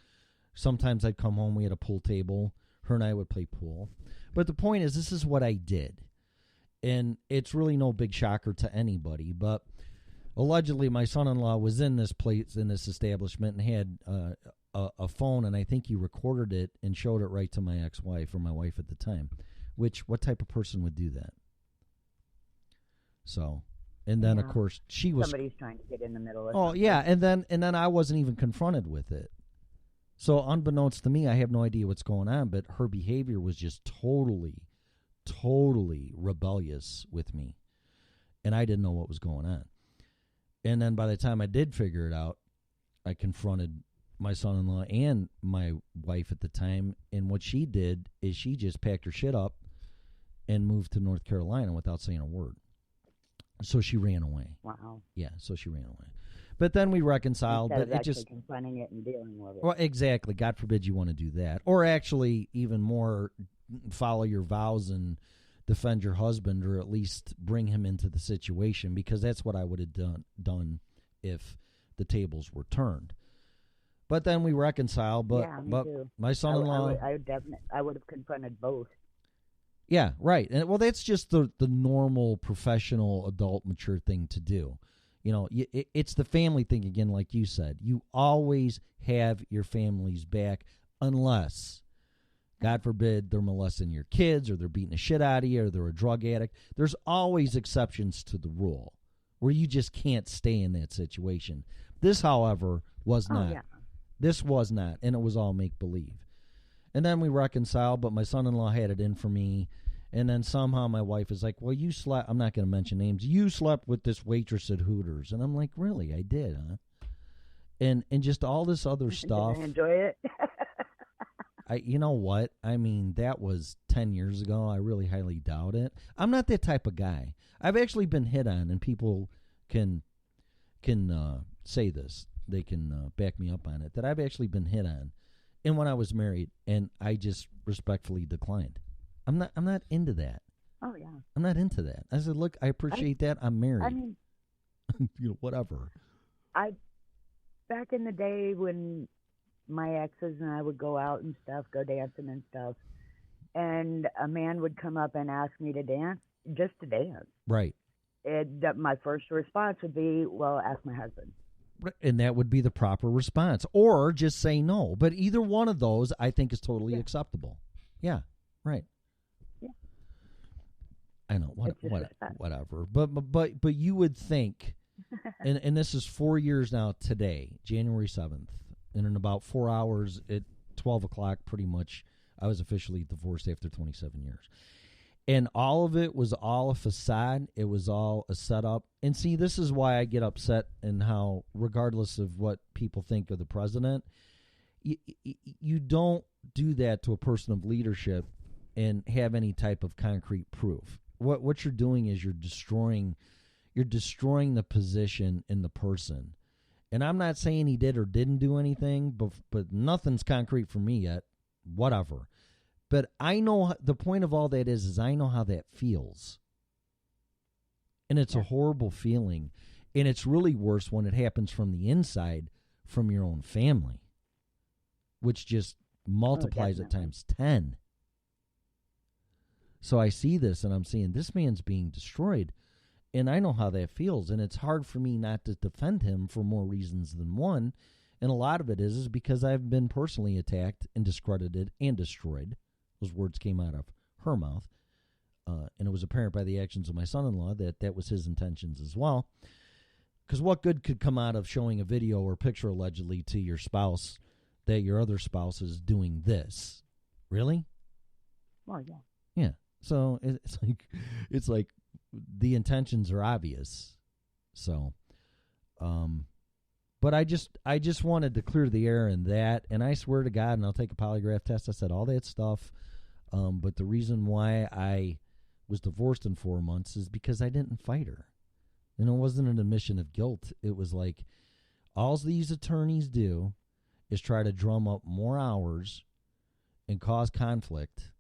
Sometimes I'd come home. We had a pool table. Her and I would play pool. But the point is, this is what I did. And it's really no big shocker to anybody, but allegedly, my son-in-law was in this place, in this establishment, and had a phone, and I think he recorded it and showed it right to my ex-wife, or my wife at the time. Which, what type of person would do that? So, and then of course she was. Somebody's trying to get in the middle of. Oh something. yeah, and then I wasn't even confronted with it. So unbeknownst to me, I have no idea what's going on, but her behavior was just totally rebellious with me, and I didn't know what was going on. And then by the time I did figure it out, I confronted my son-in-law and my wife at the time. And what she did is she just packed her shit up and moved to North Carolina without saying a word. So she ran away. Wow. Yeah, so she ran away. But then we reconciled. Instead but of it just confronting it and dealing with it. Well, exactly. God forbid you want to do that, or actually even more, follow your vows and defend your husband, or at least bring him into the situation, because that's what I would have done if the tables were turned. But then we reconciled. But yeah, me but too. my son-in-law, I would have confronted both. Yeah, right. And well, that's just the normal professional adult mature thing to do. You know, it's the family thing again, like you said. You always have your family's back, unless, God forbid, they're molesting your kids, or they're beating the shit out of you, or they're a drug addict. There's always exceptions to the rule where you just can't stay in that situation. This, however, was not. Yeah. This was not, and it was all make-believe. And then we reconciled, but my son-in-law had it in for me. And then somehow my wife is like, well, you slept, I'm not going to mention names, you slept with this waitress at Hooters. And I'm like, really? I did, huh? And just all this other stuff. Did I enjoy it? You know what? I mean, that was 10 years ago. I really highly doubt it. I'm not that type of guy. I've actually been hit on, and people can say this. They can back me up on it, that I've actually been hit on. And when I was married, and I just respectfully declined. I'm not into that. Oh yeah. I'm not into that. I said, look, I appreciate that. I'm married. I mean, whatever. Back in the day when my exes and I would go out and stuff, go dancing and stuff, and a man would come up and ask me to dance, just to dance. Right. My first response would be, well, ask my husband. And that would be the proper response. Or just say no. But either one of those, I think, is totally acceptable. Yeah, right. Yeah. I know, whatever. But you would think, and this is 4 years now today, January 7th, and in about 4 hours at 12 o'clock, pretty much, I was officially divorced after 27 years. And all of it was all a facade. It was all a setup. And see, this is why I get upset, and how, regardless of what people think of the president, you don't do that to a person of leadership and have any type of concrete proof. What you're doing is you're destroying the position in the person. And I'm not saying he did or didn't do anything, but nothing's concrete for me yet. Whatever. But I know the point of all that is I know how that feels. And it's a horrible feeling. And it's really worse when it happens from the inside, from your own family, which just multiplies at times 10. So I see this and I'm seeing this man's being destroyed. And I know how that feels. And it's hard for me not to defend him for more reasons than one. And a lot of it is because I've been personally attacked and discredited and destroyed. Those words came out of her mouth. And it was apparent by the actions of my son-in-law that was his intentions as well. Because what good could come out of showing a video or picture allegedly to your spouse that your other spouse is doing this? Really? Well, yeah. Yeah. So it's like the intentions are obvious. So, but I just wanted to clear the air in that, and I swear to God, and I'll take a polygraph test. I said all that stuff, but the reason why I was divorced in 4 months is because I didn't fight her. And it wasn't an admission of guilt. It was like, all these attorneys do is try to drum up more hours and cause conflict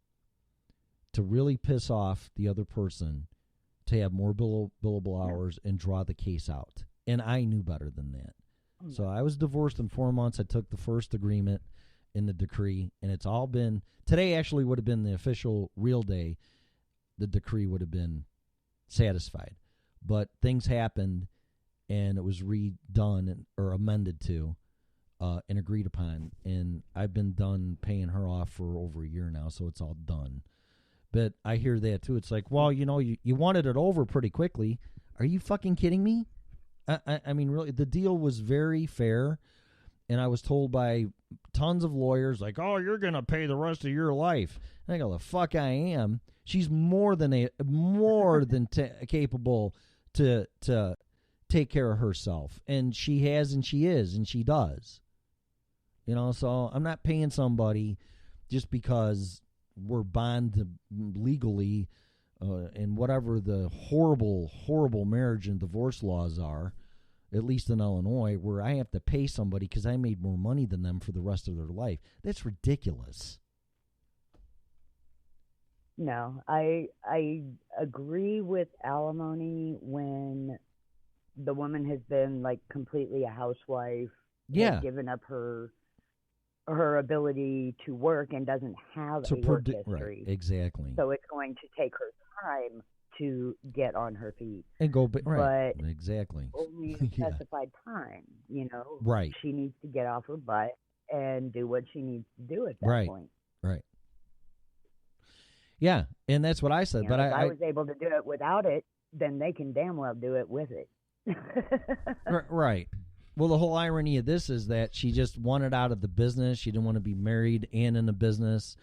to really piss off the other person, to have more billable hours and draw the case out. And I knew better than that. So I was divorced in 4 months. I took the first agreement in the decree, and it's all been, today actually would have been the official real day. The decree would have been satisfied. But things happened, and it was redone or amended to and agreed upon. And I've been done paying her off for over a year now, so it's all done. But I hear that, too. It's like, well, you wanted it over pretty quickly. Are you fucking kidding me? I mean, really, the deal was very fair, and I was told by tons of lawyers, like, oh, you're going to pay the rest of your life. And I go, the fuck I am. She's more than capable to take care of herself. And she has, and she is, and she does. So I'm not paying somebody just because we're bonded legally and whatever the horrible, horrible marriage and divorce laws are, at least in Illinois, where I have to pay somebody because I made more money than them for the rest of their life. That's ridiculous. No, I agree with alimony when the woman has been like completely a housewife, has given up her ability to work and doesn't have a work history. Right, exactly. So it's going to take her time to get on her feet and go. Right, but exactly. Only a specified time, Right. She needs to get off her butt and do what she needs to do at that point. Right. Yeah, and that's what I said. But if I was able to do it without it, then they can damn well do it with it. Right. Well, the whole irony of this is that she just wanted out of the business. She didn't want to be married and in the business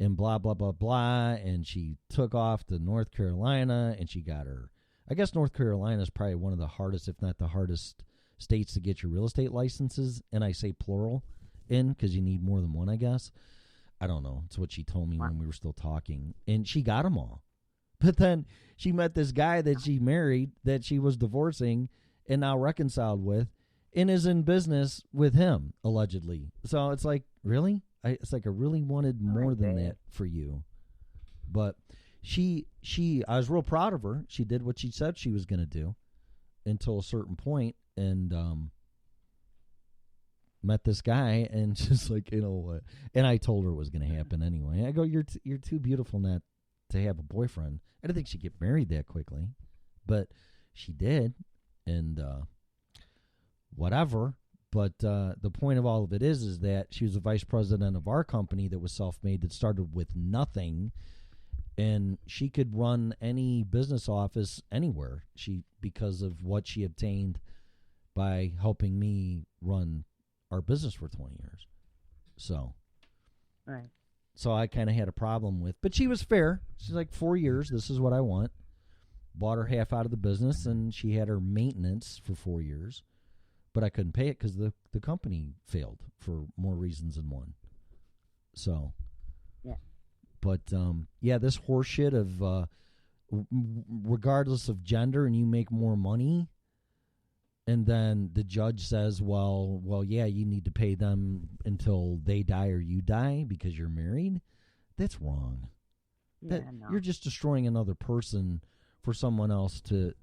and blah, blah, blah, blah. And she took off to North Carolina, and she got her. I guess North Carolina is probably one of the hardest, if not the hardest, states to get your real estate licenses. And I say plural in because you need more than one, I guess. I don't know. It's what she told me when we were still talking. And she got them all. But then she met this guy that she married, that she was divorcing and now reconciled with, and is in business with him, allegedly. So it's like, really? It's like I really wanted more than that for you. But I was real proud of her. She did what she said she was going to do until a certain point, and met this guy, and just like, and I told her it was going to happen anyway. I go, you're too beautiful not to have a boyfriend. I didn't think she'd get married that quickly, but she did, and whatever. But the point of all of it is that she was the vice president of our company that was self-made, that started with nothing, and she could run any business office anywhere. Because of what she obtained by helping me run our business for 20 years. So, right. So I kind of had a problem with, but she was fair. She's like, 4 years, this is what I want. Bought her half out of the business, and she had her maintenance for 4 years. But I couldn't pay it because the company failed for more reasons than one. So, yeah. But, this horse shit of regardless of gender and you make more money, and then the judge says, well, yeah, you need to pay them until they die or you die because you're married. That's wrong. Yeah, no. You're just destroying another person for someone else to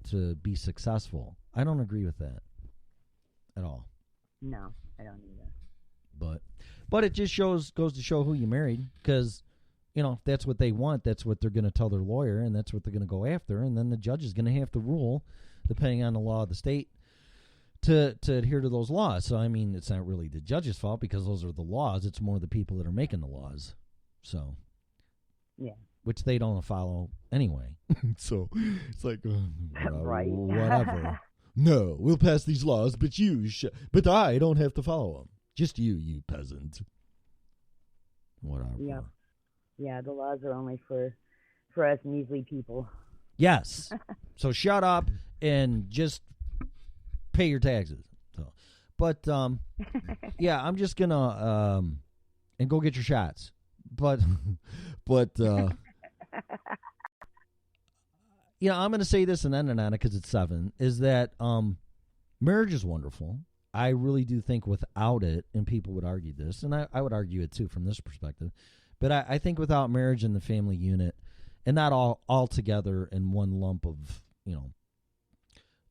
be successful. I don't agree with that at all. No, I don't either. But it just goes to show who you married, because if that's what they want, that's what they're going to tell their lawyer, and that's what they're going to go after, and then the judge is going to have to rule, depending on the law of the state, to adhere to those laws. So, I mean, it's not really the judge's fault because those are the laws. It's more the people that are making the laws. So, yeah. Which they don't follow anyway. So, it's like, right. whatever. No, we'll pass these laws, but I don't have to follow them. Just you peasant. Whatever. Yep. Yeah, the laws are only for us measly people. Yes. So shut up and just pay your taxes. So, but yeah, I'm just gonna and go get your shots. But you know, I'm gonna say this and end it on it because it's 7. Is that marriage is wonderful. I really do think without it, and people would argue this, and I would argue it too from this perspective, but I think without marriage and the family unit, and not all together in one lump of, you know,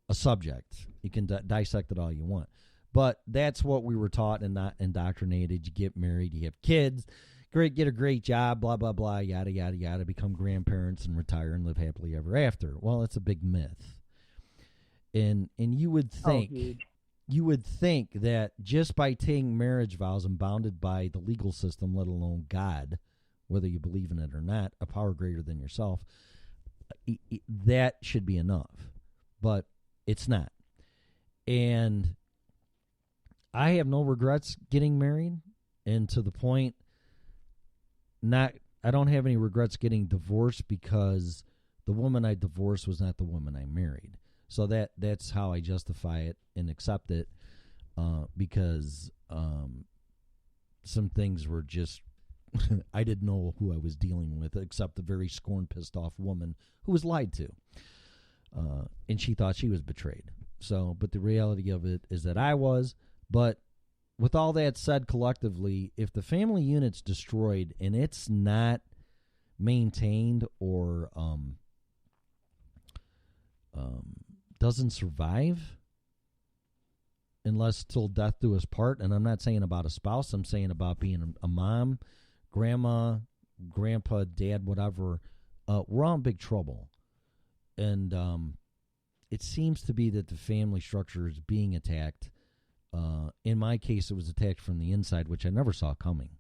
a subject, you can dissect it all you want. But that's what we were taught and not indoctrinated. You get married, you have kids, get a great job, blah, blah, blah, yada, yada, yada, become grandparents and retire and live happily ever after. Well, it's a big myth. And you would think... You would think that just by taking marriage vows and bounded by the legal system, let alone God, whether you believe in it or not, a power greater than yourself, that should be enough. But it's not. And I have no regrets getting married, and to the point, I don't have any regrets getting divorced because the woman I divorced was not the woman I married. So that's how I justify it and accept it, because some things were just I didn't know who I was dealing with, except a very scorned, pissed off woman who was lied to, and she thought she was betrayed. So, but the reality of it is that I was. But with all that said, collectively, if the family unit's destroyed and it's not maintained or doesn't survive unless till death do us part. And I'm not saying about a spouse. I'm saying about being a mom, grandma, grandpa, dad, whatever. We're all in big trouble. And it seems to be that the family structure is being attacked. In my case, it was attacked from the inside, which I never saw coming,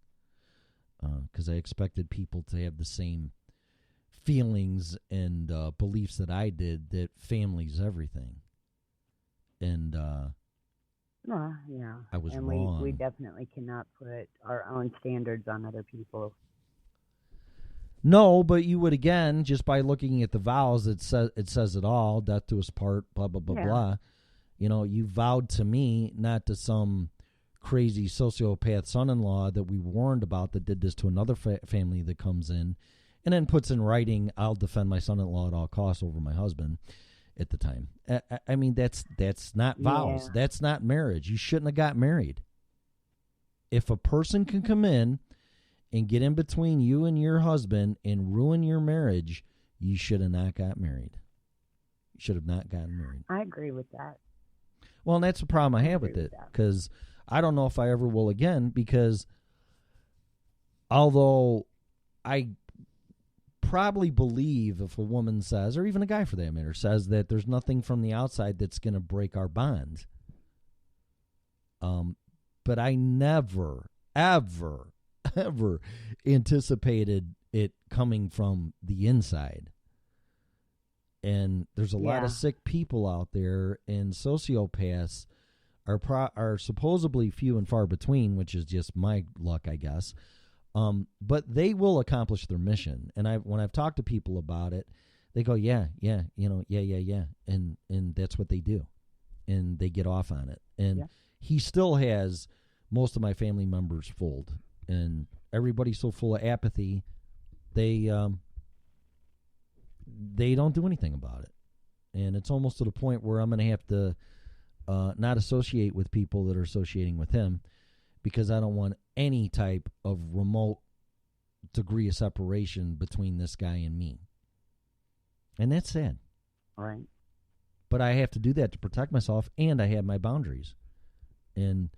because I expected people to have the same feelings and beliefs that I did, that family's everything. And yeah, I was and wrong. We definitely cannot put our own standards on other people. No, but you would, again, just by looking at the vows, it says it all, death do us part, blah, blah, blah, blah. You know, you vowed to me, not to some crazy sociopath son-in-law that we warned about that did this to another family that comes in and then puts in writing, I'll defend my son-in-law at all costs over my husband at the time. I mean, that's not vows. Yeah. That's not marriage. You shouldn't have got married. If a person can come in and get in between you and your husband and ruin your marriage, you should have not got married. You should have not gotten married. I agree with that. Well, and that's the problem I have with it, because I don't know if I ever will again, because although I probably believe if a woman says, or even a guy for that matter, says that there's nothing from the outside that's going to break our bond, but I never, ever, ever anticipated it coming from the inside. And there's a lot of sick people out there, and sociopaths are supposedly few and far between, which is just my luck, I guess. But they will accomplish their mission. And when I've talked to people about it, they go, yeah, and that's what they do, and they get off on it. And he still has most of my family members fooled, and everybody's so full of apathy, they don't do anything about it. And it's almost to the point where I'm going to have to not associate with people that are associating with him, because I don't want any type of remote degree of separation between this guy and me. And that's sad. Right. But I have to do that to protect myself, and I have my boundaries. And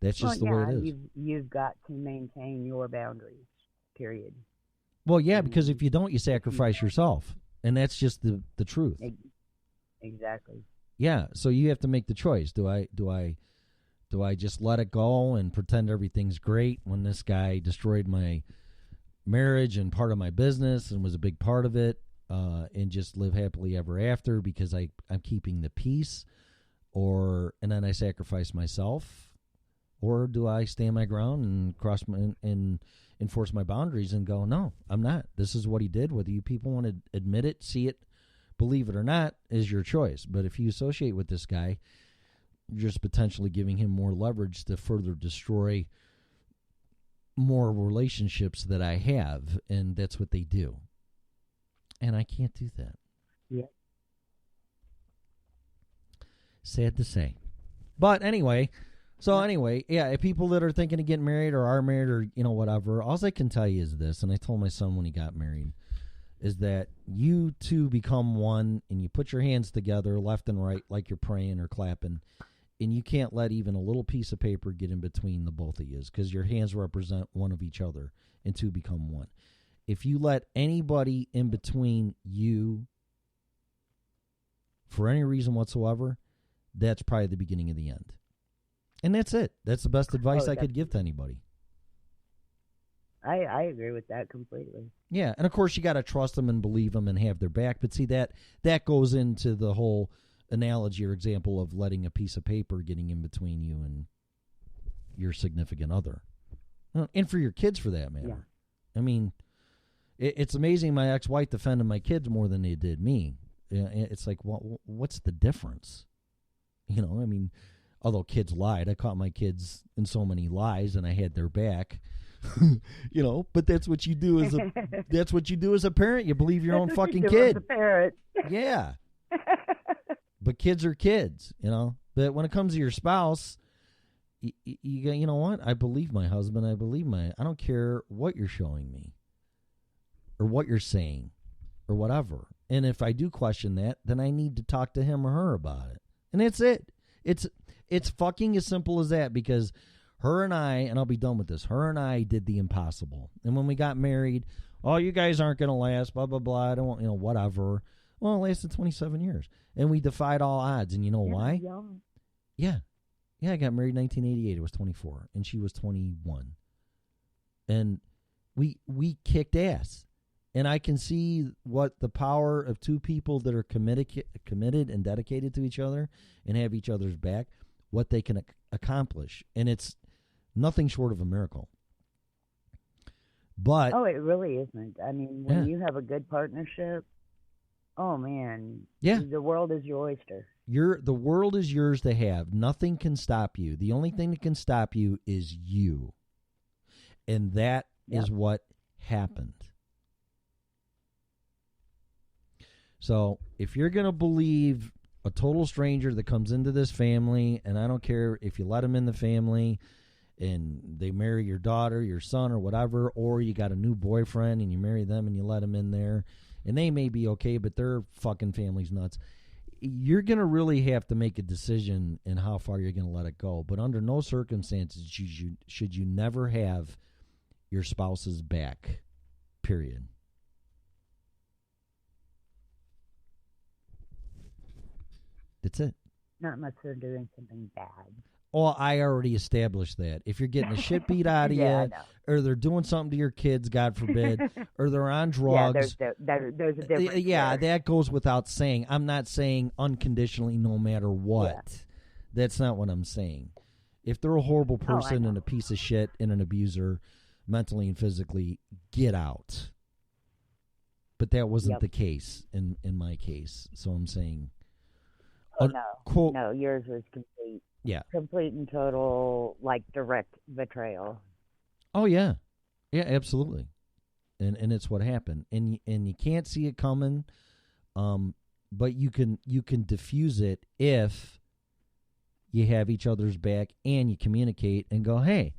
that's just the way it is. You've got to maintain your boundaries, period. Well, yeah, because if you don't, you sacrifice yourself. And that's just the truth. Exactly. Yeah, so you have to make the choice. Do I just let it go and pretend everything's great when this guy destroyed my marriage and part of my business and was a big part of it? and just live happily ever after because I'm keeping the peace, and then I sacrifice myself, or do I stand my ground and and enforce my boundaries and go, no, I'm not. This is what he did. Whether you people want to admit it, see it, believe it or not, is your choice. But if you associate with this guy, you're just potentially giving him more leverage to further destroy more relationships that I have, and that's what they do. And I can't do that. Yeah. Sad to say. But anyway, yeah, people that are thinking of getting married or are married or, whatever, all I can tell you is this, and I told my son when he got married, is that you two become one and you put your hands together left and right like you're praying or clapping, and you can't let even a little piece of paper get in between the both of you because your hands represent one of each other and two become one. If you let anybody in between you for any reason whatsoever, that's probably the beginning of the end. And that's it. That's the best advice I could give to anybody. I agree with that completely. Yeah, and of course you got to trust them and believe them and have their back. But see, that goes into the whole analogy or example of letting a piece of paper getting in between you and your significant other. And for your kids, for that matter. Yeah. I mean, it's amazing my ex-wife defended my kids more than they did me. It's like, what's the difference? I mean, although kids lied, I caught my kids in so many lies and I had their back. But that's what you do as a parent. You believe your own fucking kid. As a parent. Yeah. But kids are kids, But when it comes to your spouse, you know what? I believe my husband. I don't care what you're showing me or what you're saying or whatever. And if I do question that, then I need to talk to him or her about it. And that's it. It's fucking as simple as that, because her and I, and I'll be done with this, her and I did the impossible. And when we got married, oh, you guys aren't going to last, blah, blah, blah. I don't want, whatever. Well, it lasted 27 years. And we defied all odds. And you know why? Young. Yeah. Yeah, I got married in 1988. I was 24. And she was 21. And we kicked ass. And I can see what the power of two people that are committed and dedicated to each other and have each other's back, what they can accomplish. And it's nothing short of a miracle. But it really isn't. I mean, when you have a good partnership, oh man, the world is your oyster. The world is yours to have. Nothing can stop you. The only thing that can stop you is you. And that is what happened. So if you're going to believe a total stranger that comes into this family, and I don't care if you let them in the family and they marry your daughter, your son, or whatever, or you got a new boyfriend and you marry them and you let them in there, and they may be okay, but their fucking family's nuts, you're going to really have to make a decision in how far you're going to let it go. But under no circumstances should you never have your spouse's back, period. That's it. Not unless they're doing something bad. Well, I already established that. If you're getting the shit beat out of you, or they're doing something to your kids, God forbid, or they're on drugs. Yeah, there's a difference. Yeah, that goes without saying. I'm not saying unconditionally no matter what. Yeah. That's not what I'm saying. If they're a horrible person and a piece of shit and an abuser, mentally and physically, get out. But that wasn't the case in my case. So I'm saying... Oh, no. No, yours was complete. Yeah. Complete and total, direct betrayal. Oh, yeah. Yeah, absolutely. And it's what happened. And you can't see it coming, but you can diffuse it if you have each other's back and you communicate and go, hey,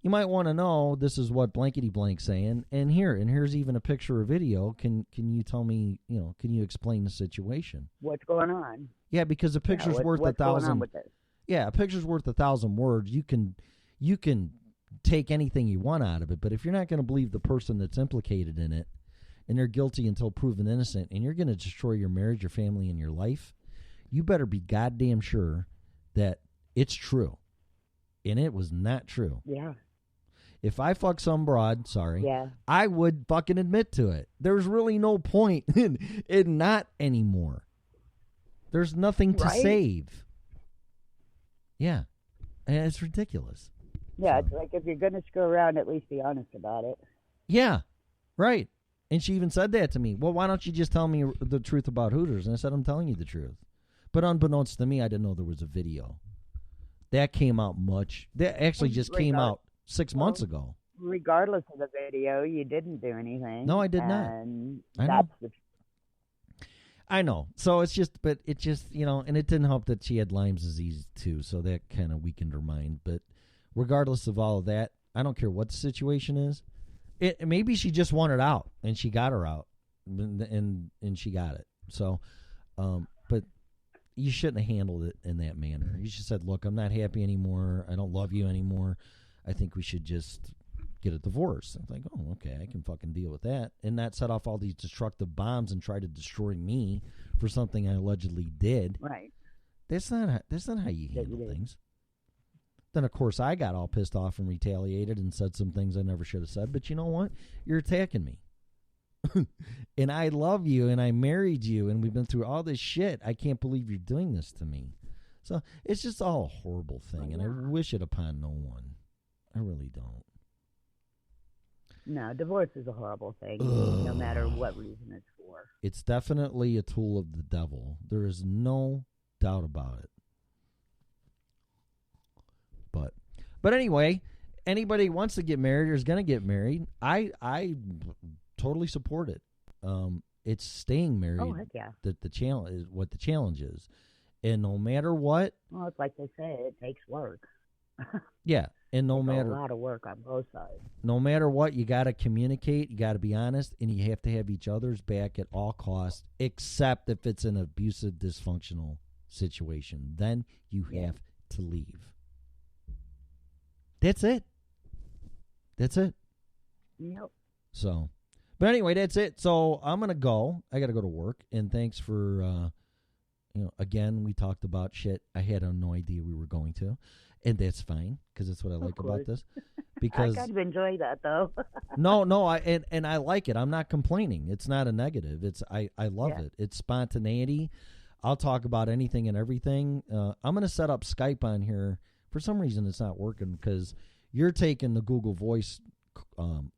you might want to know this is what blankety blank's saying, and here's even a picture or video. Can you tell me, can you explain the situation? What's going on? Yeah, because a picture's worth 1,000. What's going on with this? Yeah, a picture's worth 1,000 words. You can take anything you want out of it, but if you're not going to believe the person that's implicated in it, and they're guilty until proven innocent, and you're going to destroy your marriage, your family, and your life, you better be goddamn sure that it's true. And it was not true. Yeah. If I fuck some broad, sorry, Yeah. I would fucking admit to it. There's really no point in not anymore. There's nothing to Right? save. Yeah. And it's ridiculous. Yeah, it's like if you're going to screw around, at least be honest about it. Yeah. Right. And she even said that to me. Well, why don't you just tell me the truth about Hooters? And I said, I'm telling you the truth. But unbeknownst to me, I didn't know there was a video. That came out that actually just came out 6 months ago. Regardless of the video, you didn't do anything. No, I did not. And I that's know. I know. So it's just, but it just, and it didn't help that she had Lyme's disease too. So that kind of weakened her mind. But regardless of all of that, I don't care what the situation is. Maybe she just wanted out and she got her out and she got it. So, but you shouldn't have handled it in that manner. You should have said, look, I'm not happy anymore. I don't love you anymore. I think we should just get a divorce. I'm like, oh, okay, I can fucking deal with that. And not set off all these destructive bombs and try to destroy me for something I allegedly did. right. That's not how you handle things. Then, of course, I got all pissed off and retaliated and said some things I never should have said. But you know what? You're attacking me. And I love you, and I married you, and we've been through all this shit. I can't believe you're doing this to me. So it's just all a horrible thing, and I wish it upon no one. I really don't. No, divorce is a horrible thing, no matter what reason it's for. It's definitely a tool of the devil. There is no doubt about it. But anyway, anybody who wants to get married or is going to get married, I totally support it. It's staying married. Oh, heck yeah. The challenge is what the challenge is, and no matter what. Well, it's like they say, it takes work. Yeah, and no matter a lot of work on both sides. No matter what, you got to communicate. You got to be honest, and you have to have each other's back at all costs, except if it's an abusive, dysfunctional situation. Then you have to leave. That's it. Yep. So, but anyway, that's it. So I'm gonna go. I gotta go to work. And thanks for, again, we talked about shit I had no idea we were going to, and that's fine because that's what I like about this. Because I kind of enjoy that though. no, and I like it. I'm not complaining. It's not a negative. I love it. It's spontaneity. I'll talk about anything and everything. I'm gonna set up Skype on here. For some reason, it's not working because you're taking the Google Voice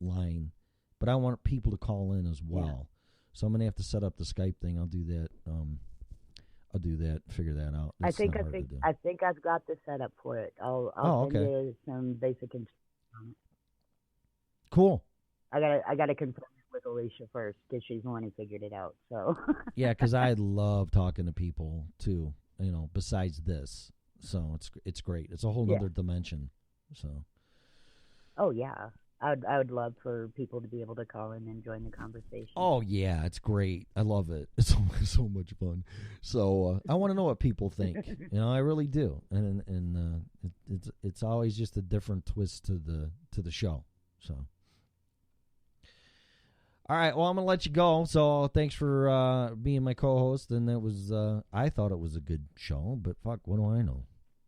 line, but I want people to call in as well. Yeah. So I'm going to have to set up the Skype thing. I'll do that. Figure that out. I think I've got the setup for it. I'll send you some basic instructions on it. Cool. I gotta confirm it with Alicia first because she's the one who figured it out. So. Yeah, because I love talking to people too. Besides this. So it's great. It's a whole other dimension. So. Oh yeah, I would love for people to be able to call in and join the conversation. Oh yeah, it's great. I love it. It's so much fun. So I want to know what people think. I really do. And it's always just a different twist to the show. So. All right, well, I'm going to let you go. So thanks for being my co-host. And that was, I thought it was a good show, but fuck, what do I know?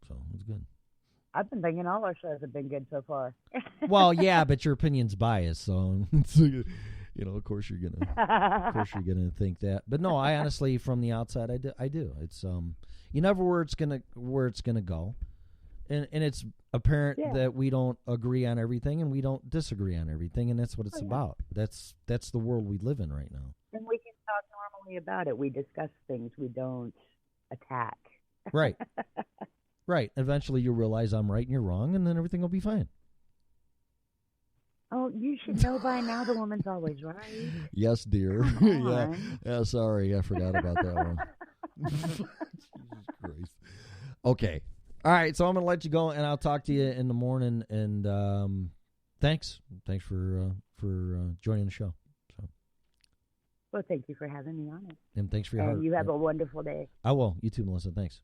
So it's good. I've been thinking all our shows have been good so far. Well, yeah, but your opinion's biased, so of course you're gonna think that. But no, I honestly, from the outside, I do. It's you never where it's gonna go, and it's apparent that we don't agree on everything and we don't disagree on everything, and that's what it's about. That's the world we live in right now. And we can talk normally about it. We discuss things. We don't attack. Right. Right. Eventually you'll realize I'm right and you're wrong, and then everything will be fine. Oh, you should know by now the woman's always right. Yes, dear. Yeah, sorry. I forgot about that one. Jesus Christ. Okay. All right, so I'm going to let you go, and I'll talk to you in the morning, and thanks. Thanks for joining the show. So. Well, thank you for having me on it. And thanks for your heart. And you have a wonderful day. I will. You too, Melissa. Thanks.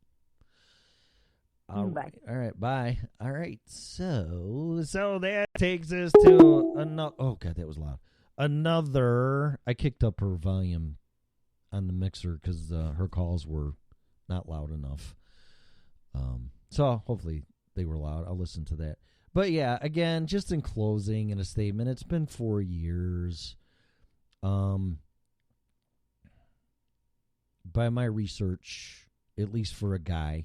Bye. All right, bye. All right, so that takes us to another. Oh God, that was loud. I kicked up her volume on the mixer because her calls were not loud enough. So hopefully they were loud. I'll listen to that. But yeah, again, just in closing, in a statement, it's been 4 years. By my research, at least for a guy,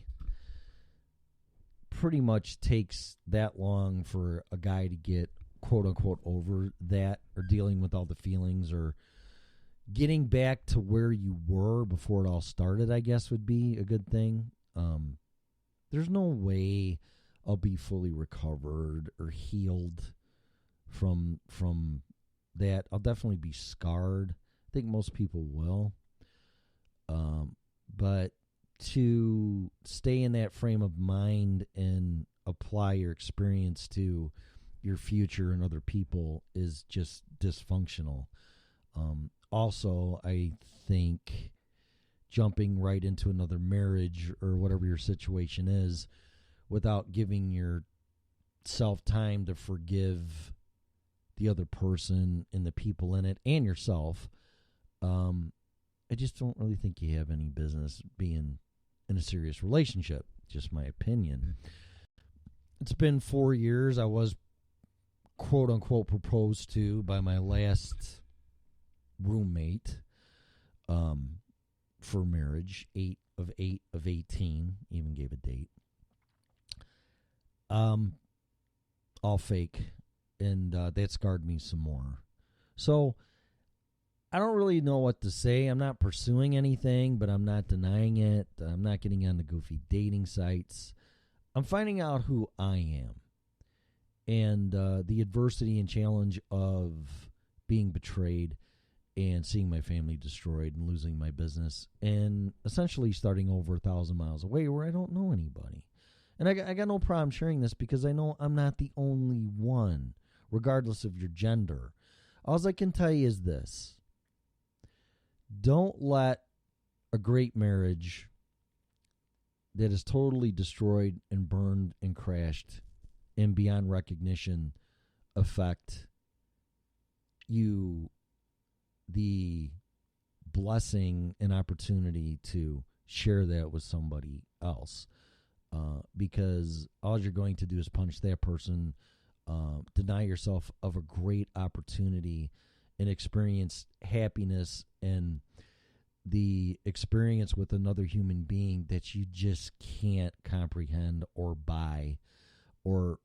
pretty much takes that long for a guy to get quote unquote over that, or dealing with all the feelings, or getting back to where you were before it all started, I guess would be a good thing. There's no way I'll be fully recovered or healed from that. I'll definitely be scarred. I think most people will. But to stay in that frame of mind and apply your experience to your future and other people is just dysfunctional. Also, I think jumping right into another marriage or whatever your situation is without giving yourself time to forgive the other person and the people in it and yourself, I just don't really think you have any business being in a serious relationship. Just my opinion. It's been 4 years. I was quote unquote proposed to by my last roommate for marriage. 8 of 18. Even gave a date. All fake, and that scarred me some more. So I don't really know what to say. I'm not pursuing anything, but I'm not denying it. I'm not getting on the goofy dating sites. I'm finding out who I am, and the adversity and challenge of being betrayed and seeing my family destroyed and losing my business and essentially starting over 1,000 miles away where I don't know anybody. And I got no problem sharing this because I know I'm not the only one, regardless of your gender. All I can tell you is this. Don't let a great marriage that is totally destroyed and burned and crashed and beyond recognition affect you the blessing and opportunity to share that with somebody else. Because all you're going to do is punish that person, deny yourself of a great opportunity and experience happiness and the experience with another human being that you just can't comprehend or buy or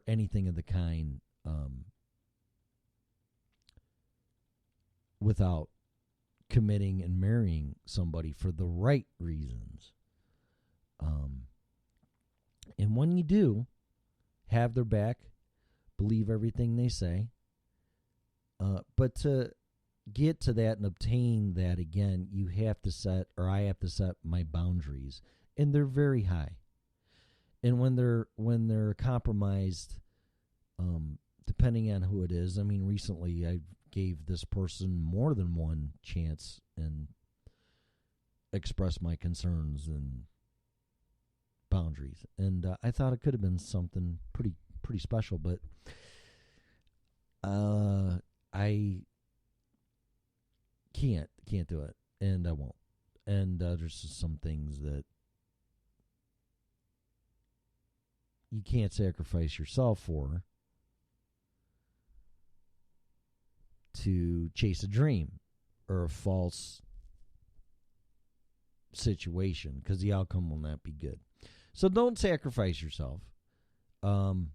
anything of the kind without committing and marrying somebody for the right reasons. And when you do, have their back, believe everything they say. But to get to that and obtain that again, you have to set, or I have to set my boundaries, and they're very high. And when they're compromised, depending on who it is. I mean, recently I gave this person more than one chance and expressed my concerns and boundaries, and I thought it could have been something pretty special, but I can't do it, and I won't. And there's just some things that you can't sacrifice yourself for to chase a dream or a false situation, because the outcome will not be good. So don't sacrifice yourself. I've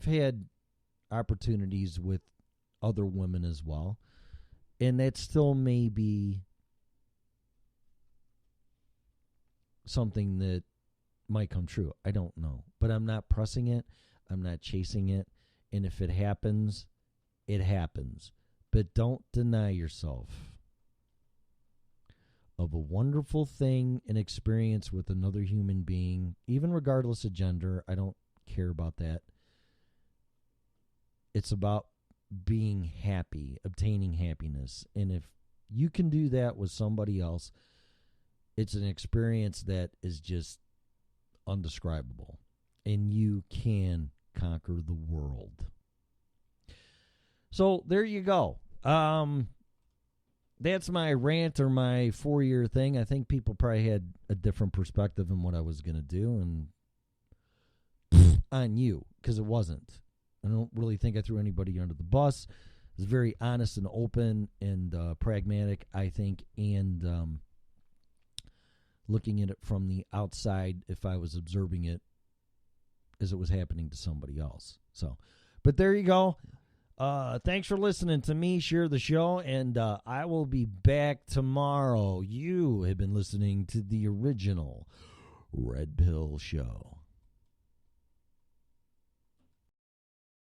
had opportunities with other women as well, and that still may be something that might come true. I don't know, but I'm not pressing it. I'm not chasing it. And if it happens, it happens. But don't deny yourself of a wonderful thing and experience with another human being, even regardless of gender. I don't care about that. It's about being happy, obtaining happiness. And if you can do that with somebody else, it's an experience that is just undescribable. And you can conquer the world. So there you go. That's my rant or my 4-year thing. I think people probably had a different perspective on what I was going to do, and on you, because it wasn't. I don't really think I threw anybody under the bus. It was very honest and open and pragmatic, I think, and looking at it from the outside if I was observing it as it was happening to somebody else. So, but there you go. Thanks for listening to me share the show, and I will be back tomorrow. You have been listening to the original Red Pill Show.